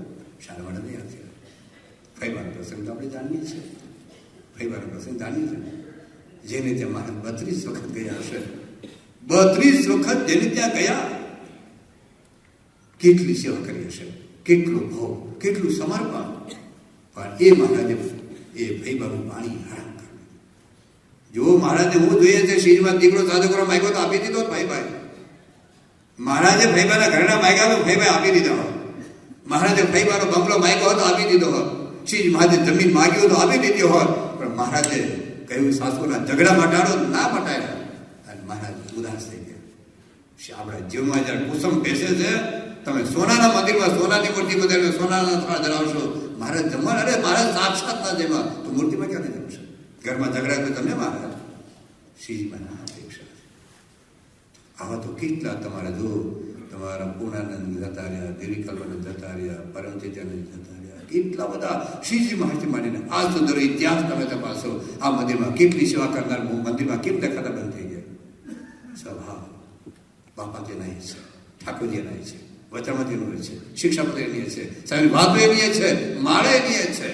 શાના માટે તૈયાર થયા? ફૈવાનો પ્રસંગ તો આપણે જાણીએ છીએ. ફૈવાનો પ્રસંગ જાણીએ છીએ. જેને ત્યાં મારે 32 વખત ગયા હશે, 32 વખત જેને ત્યાં ગયા, કેટલી સેવા કરી હશે, કેટલું ભાવ, કેટલું સમર્પણ. પણ એ મહારાજે એ ભાઈબાનું પાણી હરામ કર્યું. જો મહારાજને હું જોઈએ છે શ્રીજીમાં દીકરો સાધુ કરવા માંગ્યો તો આપી દીધો ભાઈ. મહારાજે ફૈબાના ઘરના માંગ્યા તો ફૈબા આપી દીધા હોય. મહારાજે ફૈબાનો બંગલો માંગ્યો હતો આપી દીધો હોય. શ્રીજી મહારાજે જમીન માંગ્યું તો આપી દીધી હોય. પણ મહારાજે કહ્યું સાસુના ઝઘડા મટાડો ના મટાડ્યા. અને મહારાજ ઉદાસ થઈ ગયા. આપણા જીવમાં જયારે કુસુમ બેસે છે, તમે સોનાના મંદિરમાં સોનાની મૂર્તિ બધાને સોનાના થાળ ધરાવશો, મહારાજ જમવા અરે મહારાજ સાક્ષાત ના જેમાં તો મૂર્તિમાં ક્યાંથી જમશે? ઘરમાં ઝઘડા તો તમે મહારાજ શ્રીજીમાં ના અપેક્ષા. આવા તો કેટલા તમારા જો તમારા પૂર્ણાનંદ જતા રહ્યા, દેવીકલ્વાનંદ જતા રહ્યા, પરમચિત્યાનંદ જતા રહ્યા, કેટલા બધા શ્રીજી મહારાજ માંડીને આજ સુધીનો ઇતિહાસ તમે તપાસો. આ મંદિરમાં કેટલી સેવા કરનાર મંદિરમાં કેમ દેખાતા બંધ થઈ ગયા? સ્વભાવ બાપા કે નહીં છે, ઠાકોરજી નહીં છે, વચનમતીનું છે, શિક્ષાપતિ એની છે, સાહેબ વાતો એની છે, માળે એની છે,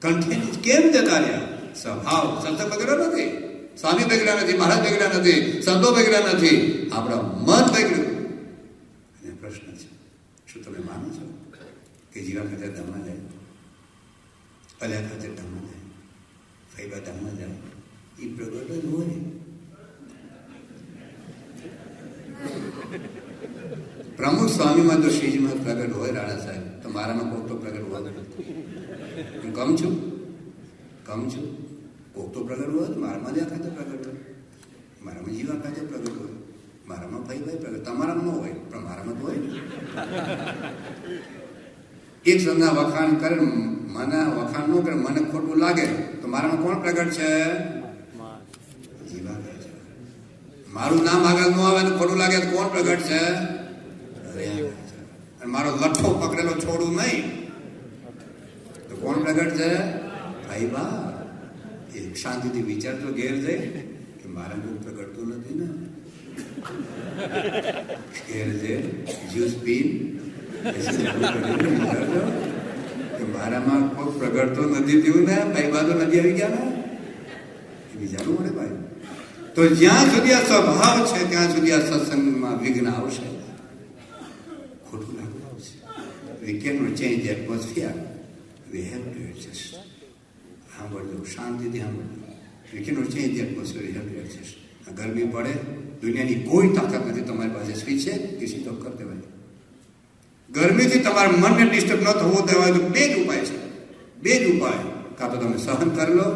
કંઠે કેમ જતા રહ્યા? સ્વભાવ સત્સંગ બગડ્યો નથી, સ્વામી બગડ્યા નથી, મહારાજ બગડ્યા નથી, સંતો બગડ્યા નથી, આપણા મન બગડ્યું. અને પ્રશ્ન છે, શું તમે માનો છો કે જીવા ખાતે ધામમાં જાય, અલ્યા ખાતે ધામમાં જાય, ફૈબા ધામમાં જાય? એ પ્રગટ જ હોય. પ્રમુખ સ્વામીમાં તો શ્રીજીમાં પ્રગટ હોય રાણા સાહેબ, તો મારામાં કોક તો પ્રગટ હોવા નથી. હું કમ છું કોક તો પ્રગટ હોય, મારામાં જ્યાં ખાતે પ્રગટ હોય, મારામાં જીવા ખાતે પ્રગટ હોય, મારામાં ભાઈ પ્રગટ, તમારામાં ન હોય પણ મારામાં તો હોય. એક સંધા વખાણ કરે, મને વખાણ ન કરે, મને ખોટું લાગે તો મારામાં કોણ પ્રગટ છે? જીવા. મારું નામ આગળ ન આવે તો ખોટું લાગે તો કોણ પ્રગટ છે? મારો લઠ્ઠો પકડેલો છોડું નહીં તો કોણ પ્રગટ છે? ભાઈ બા. એક શાંતિથી વિચારતો ઘેર જાય કે મારા કોઈ પ્રગટતું નથી ને. ઘેર જાય જ્યુસ પીન કે મારામાં કોઈ પ્રગટતો નથી થયું ને, ભાઈ બા તો નથી આવી ગયા ને. એ વિચારવું પડે ભાઈ. તો જ્યાં સુધી આ સ્વભાવ છે ત્યાં સુધી આ સત્સંગમાં વિઘ્ન આવશે, ખોટું લાગુ આવશે. We cannot change the atmosphere. We have to adjust. સાંભળજો, શાંતિથી સાંભળજો. We cannot change the atmosphere. We have to adjust. ગરમી પડે, દુનિયાની કોઈ તાકાત નથી તમારી પાસે સ્વિચ છે કે સ્વિચ ઓફ કરી દેવાય. ગરમીથી તમારા મનને ડિસ્ટર્બ ન થવું દેવાય તો બે જ ઉપાય છે. કાં તો તમે સહન કરી લો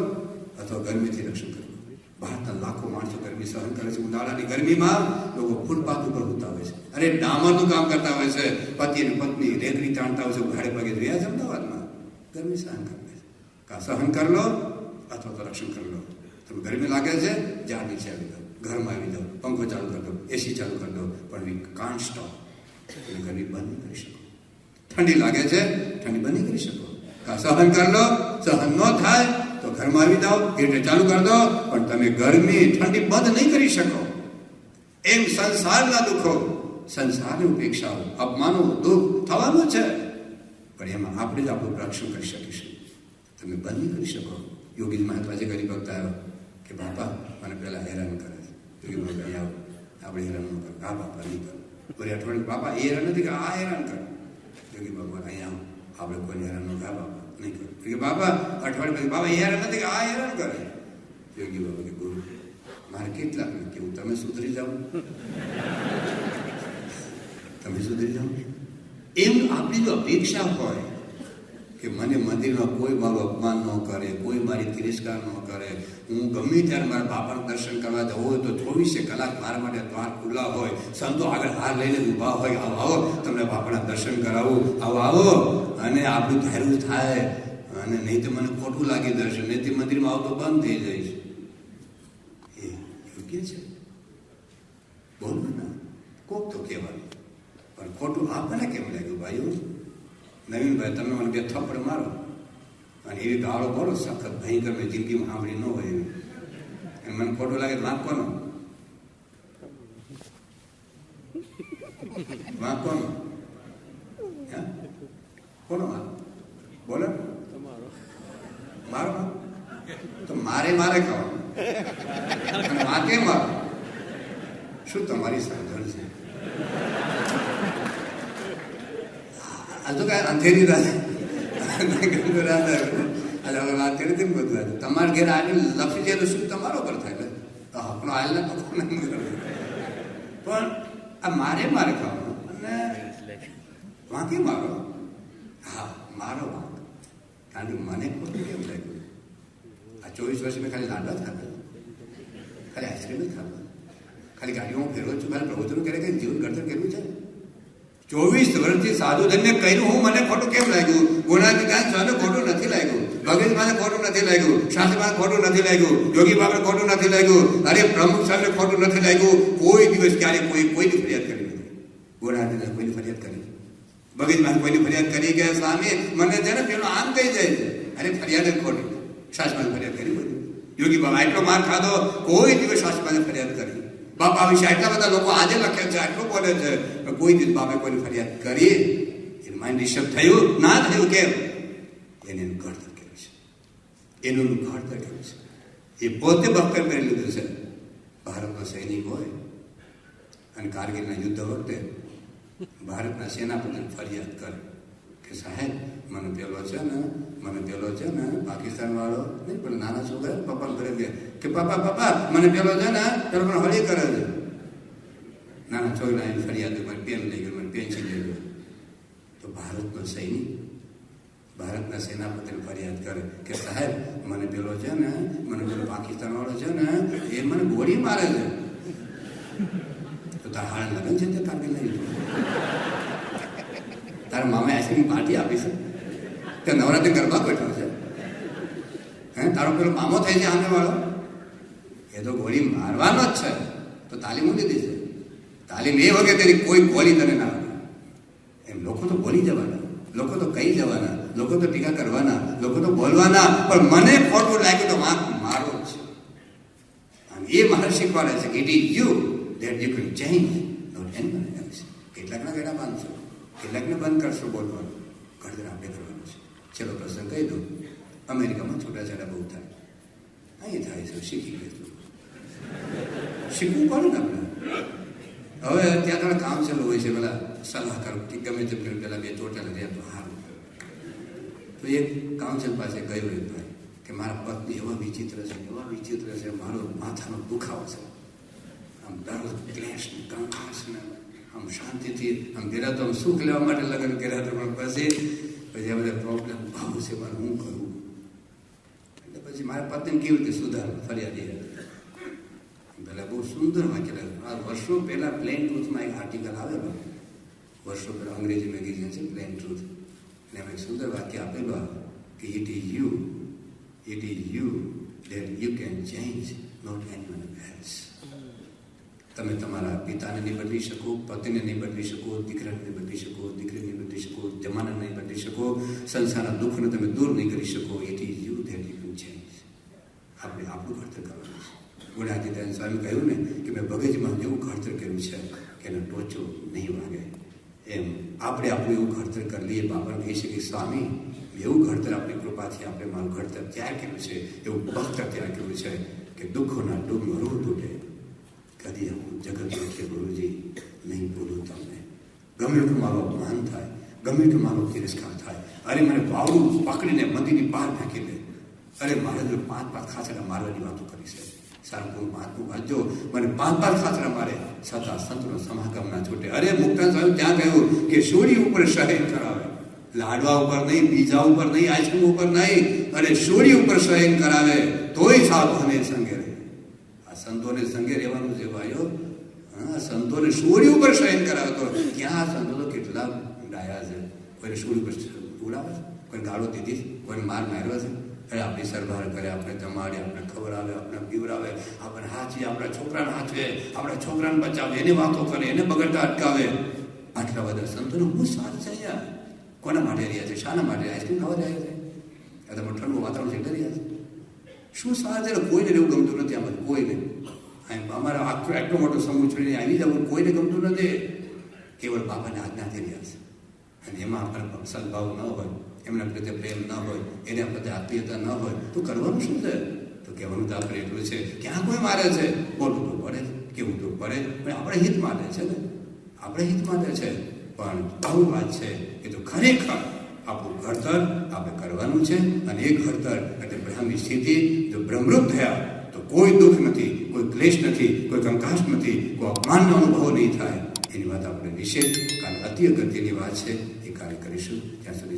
અથવા ગરમીથી રક્ષણ કરી લો. ભારતના લાખો માણસો ગરમી સહન કરે છે. ઉનાળાની ગરમીમાં લોકો ફૂટપાથ ઉપર હોતા હોય છે, અરે ડામરનું કામ કરતા હોય છે, પતિ અને પત્ની રેકડી તાણતા હોય છે, ભાડે પગે રહ્યા છે અમદાવાદમાં. ગરમી સહન કરે છે. કાં સહન કરી લો અથવા તો રક્ષણ કરી લો. તમે ગરમી લાગે છે, ઝાડ નીચે આવી જાઓ, ઘરમાં આવી જાઓ, પંખો ચાલુ કરી દો, એસી ચાલુ કરી દો, પણ વી કાન્ટ સ્ટોપ. તમે ગરમી બંધ નહીં કરી શકો. ઠંડી લાગે છે, ઠંડી બંધ નહીં કરી શકો. કાં સહન કરી લો, સહન ન થાય તો ઘરમાં આવી જાઓ, હીટર ચાલુ કરી દો, પણ તમે ગરમી ઠંડી બંધ નહીં કરી શકો. એમ સંસારના દુઃખો, સંસારની ઉપેક્ષાઓ, અપમાનો, દુઃખ થવાનું છે, પણ એમાં આપણે જ આપણું રક્ષણ કરી શકીશું. તમે બંધ નહીં કરી શકો. યોગી મહાત્માજી ગરીબ ભક્ત આવ્યો કે બાપા મને પહેલાં હેરાન કરે છે. યોગી ભક્ત અહીં આવો, આપણે હેરાન ન કરો. હા બાપા નહીં કરો. પૂરી અઠવાડિયું બાપા એ હેરાન નથી કે આ હેરાન કરે. યોગી ભગવાન અહીં આવો, આપણે કોઈ હેરાન ન થાય બાપા નહીં કરો. કે બાપા અઠવાડિયે પછી બાબા એ હેરાન નથી કે આ હેરાન કરે. યોગી બાબા કે ગુરુ મારે કેટલાક કેવું, તમે સુધરી જાઓ, તમે સુધરી જાઓ. એમ આપણી જો અપેક્ષા હોય કે મને મંદિરમાં કોઈ મારું અપમાન ન કરે, કોઈ મારી તિરસ્કાર ન કરે, હું ગમે ત્યારે મારા બાપાનું દર્શન કરવા જવું હોય તો 24 કલાક મારા માટે દ્વાર ખુલ્લા હોય, સંતો આગળ હાર લઈને ઊભા હોય, આવો તમને બાપાના દર્શન કરાવું, આવો અને આપણું ધાર્યું થાય. અને નહીં તો મને ખોટું લાગી દર્શન, નહીં તો મંદિરમાં આવતો બંધ થઈ જઈશ. એ યોગ્ય છે? બોલવું ના, કોક તો કહેવાનું, પણ ખોટું આપણને કેમ લાગ્યું ભાઈઓ? નવીનભાઈ તમે મને 2 થપ્પડ મારો અને એવી ગાળો બોલો સખત ભયંકર મેં જિંદગીમાં સાંભળી ન હોય એવી, અને મને ખોટું લાગે તો વાંક કોનો? કોનો વાંક? બોલો. મારો તો મારે ખાવાનું અને વાંકે મારો. શું તમારી સાધન છે? આ તો કાંઈ અંધેરી રાત, આ એટલે હવે વાત કરી હતી ને બધું તમારા ઘેર આવીને લખી જાય તો શું તમારો પર થાય એટલે આપણો આવેલા તો પણ આ મારે ખાવાનું અને વાંકી મારો હા મારો વાંક કારણ કે મને ખોટું કેમ લાગ્યું આ 24 વર્ષ મેં ખાલી લાડવા જ ખાતા ખાલી આઈસ્ક્રીમ જ ખાતા ખાલી ગાડીઓમાં ફેરવો છું ખાલી પ્રવચનો કરે કે જીવન ઘડતર કરવું છે 24 વર્ષથી સાધુ ધન્ય કર્યું હું મને ખોટું કેમ લાગ્યું ગુણાથી કાંઈ સ્વામી ખોટું નથી લાગ્યું ભગત માને ખોટું નથી લાગ્યું શાસ્ત્રી માને ખોટું નથી લાગ્યું યોગી બાબાને ખોટું નથી લાગ્યું અરે પ્રમુખ સાહેબને ખોટું નથી લાગ્યું કોઈ દિવસ ક્યારે કોઈની ફરિયાદ કરી નથી ગુણાથી કોઈની ફરિયાદ કરી ભગત માને કોઈની ફરિયાદ કરી ગયા સ્વામી મને છે ને પેલો આમ કહી જાય છે અરે ફરિયાદ જ ખોટી શાસ્ત્રી માને ફરિયાદ કરી બધું યોગી બાબા એટલો માર ખાધો કોઈ દિવસ શાસ્ત્રી માને ફરિયાદ કરી બાપા વિશે આટલા બધા લોકો આજે લખે છે આટલું બોલે છે કોઈ દિવસ બાપે કોઈની ફરિયાદ કરી એનું માઇન્ડ ડિસ્ટર્બ થયું ના થયું કેમ એને એનું ઘડતર કર્યું છે એનું ઘડતર કર્યું છે એ પોતે બખ્તર કરી લીધું છે ભારતનો સૈનિક હોય અને કારગિલના યુદ્ધ વખતે ભારતના સેનાપતિને ફરિયાદ કરે કે સાહેબ મને પેલો છે ને પાકિસ્તાન વાળો નહીં પણ નાના છોકરા પપ્પા ઘરે ગયા કે પપ્પા મને પેલો છે ને પેલો પણ હળી કરે છે નાના છોકરા એની ફરિયાદ મને પેન લઈ ગયો મને પેન્સિલ લઈ ગયો તો ભારતનો સૈનિક ભારતના સેનાપતિને ફરિયાદ કરે કે સાહેબ મને પેલો પાકિસ્તાન વાળો છે ને એ મને ગોળી મારે છે તો તારા હાલ લગન છે તે કારગિલ નહીં તારા મામા આઈસ્ક્રીમ પાર્ટી આપી છે તે નવરાત્રી ગરબા બેઠો છે હે તારો પેલો મામો થાય છે સામે વાળો એ તો ગોળી મારવાનો જ છે તો તાલીમ લીધી છે તાલીમ એ વખતે તેની કોઈ ગોળી તને ના આવે એમ લોકો તો બોલી જવાના લોકો તો કહી જવાના લોકો તો ટીકા કરવાના લોકો તો બોલવાના પણ મને ખોટું લાગ્યું તો વાંક મારો જ છે અને એ મારે શીખવાડે છે કે it is you that you can change not anyone else કેટલાકના ગેડા બાંધશો કેટલાકને બંધ કરશો બોલવાનું ઘડતર આપણે કરવાનું છે ચલો પ્રસંગ કહી દઉં અમેરિકામાં છૂટાછેડા બહુ થાય અહીં થાય છે શીખી ગયું શીખવું પડે ને આપણે હવે ત્યાં થોડા કાઉન્સિલ હોય છે પેલા સલાહકાર કે ગમે તે પેલા બે ચોટેલા રહ્યા તો સારું તો એક કાઉન્સિલ પાસે ગયો એક ભાઈ કે મારા પત્ની એવા વિચિત્ર છે મારો માથાનો દુખાવો છે આમ દરરોજ ક્લેશ ને કંકાસ ને આમ શાંતિથી આમ પહેલાં તો આમ સુખ લેવા માટે લગ્ન કર્યા હતા પણ પછી આ બધા પ્રોબ્લેમ બહુ છે મારે હું કરું એટલે પછી મારા પત્નીને કેવી રીતે સુધાર ફરિયાદી હતી પહેલાં બહુ સુંદર વાક્ય આ વર્ષો પહેલાં પ્લેન ટ્રુથમાં એક આર્ટિકલ આવેલો વર્ષો પહેલાં અંગ્રેજી મેગેઝિન છે પ્લેન ટ્રુથ અને એમાં એક સુંદર વાક્ય આપેલું કે it is you that you can change not anyone else તમે તમારા પિતાને નહીં બદલી શકો પતિને નહીં બદલી શકો દીકરાને નહીં બદલી શકો દીકરીને નહીં બદલી શકો જમાનાને નહીં બદલી શકો સંસારના દુઃખને તમે દૂર નહીં કરી શકો it is you that you can change આપણે આપણું ઘડતર કરવાનું છે ગુણાતીતાન સ્વામી કહ્યું ને કે મેં ભગજમાં એવું ઘડતર કર્યું છે કે એનો ટોચો નહીં વાગે એમ આપણે આપણું એવું ઘડતર કરી લઈએ બાપાને કહી શકીએ સ્વામી એવું ઘડતર આપણી કૃપાથી આપણે મારું ઘડતર ત્યાં કર્યું છે એવું ભક્તર ત્યાં કર્યું છે કે દુઃખોના ડૂબમાં રૂહ તૂટે કદી હું જગત કે ગુરુજી નહીં બોલું તમને ગમે એટલું મારું અપમાન થાય ગમે એટલું મારો તિરસ્કાર થાય અરે મને વાવડું પકડીને મંદિરની બહાર ફેંકી દે અરે મારે જો 5 ખાચરા મારવાની વાતો કરી છે સારું મહાત્મું વાંચજો મને 5 ખાચરા મારે છતાં સંતનો સમાગમ ના છૂટે અરે મુક્તાન સ્વામી ત્યાં કહ્યું કે સૂર્ય ઉપર શયન કરાવે લાડવા ઉપર નહીં બીજા ઉપર નહીં આઈસ્ક્રીમ ઉપર નહીં અરે સૂર્ય ઉપર શયન કરાવે તોય સાધુને સંગે રહે આ સંતોને સંગે રહેવાનું છે ભાઈઓ હા સંતોને સૂર્ય ઉપર શયન કરાવે તો ક્યાં સંતો તો કેટલા ડાયા છે કોઈને સૂર્ય ઉપર ઉડાવે કોઈ ગાળો દીધી કોઈને માર માર્યો છે અરે આપણી સરભાર કરે આપણે જમાડે આપણે ખબર આવે આપણે પીવડાવે આપણે હાચીએ આપણા છોકરાને હાચવે આપણા છોકરાને બચાવે એની વાતો કરે એને બગડતા અટકાવે આટલા બધા સંતોનો હું સાથ છે યાર કોના માટે રહ્યા છે શાના માટે આઈસ્ક્રીમ ખાવા રહ્યા છે આ તમે ઠંડુ વાતાવરણ છે રહ્યા છે શું સાથ છે કોઈને એવું ગમતું નથી આમાં કોઈને અમારા આખો એટલો મોટો સમૂહ છોડીને આવી જવું કોઈને ગમતું નથી કેવળ બાબાને આજ્ઞાથી રહ્યા છે અને એમાં આપણે સદભાવ ન હોય એમના પ્રત્યે પ્રેમ ન હોય એના પ્રત્યે આત્મીયતા ન હોય તો કરવાનું શું છે તો કહેવાનું તો આપણે એટલું છે ક્યાં કોઈ મારે છે બોલવું તો પડે કેવું તો પડે પણ આપણે હિત માટે છે ને આપણે હિત માટે છે પણ બહુ વાત છે એ તો ખરેખર આપણું ઘડતર આપણે કરવાનું છે. અને એ ઘડતર એટલે બ્રહ્મની સ્થિતિ. જો બ્રહ્મરૂપ થયા તો કોઈ દુઃખ નથી, કોઈ ક્લેશ નથી, કોઈ કંકાશ નથી, કોઈ અપમાનનો અનુભવ નહીં થાય. એની વાત આપણે વિશેષ કાલે અતિ અગત્યની વાત છે, એ કાર્ય કરીશું. ત્યાં સુધી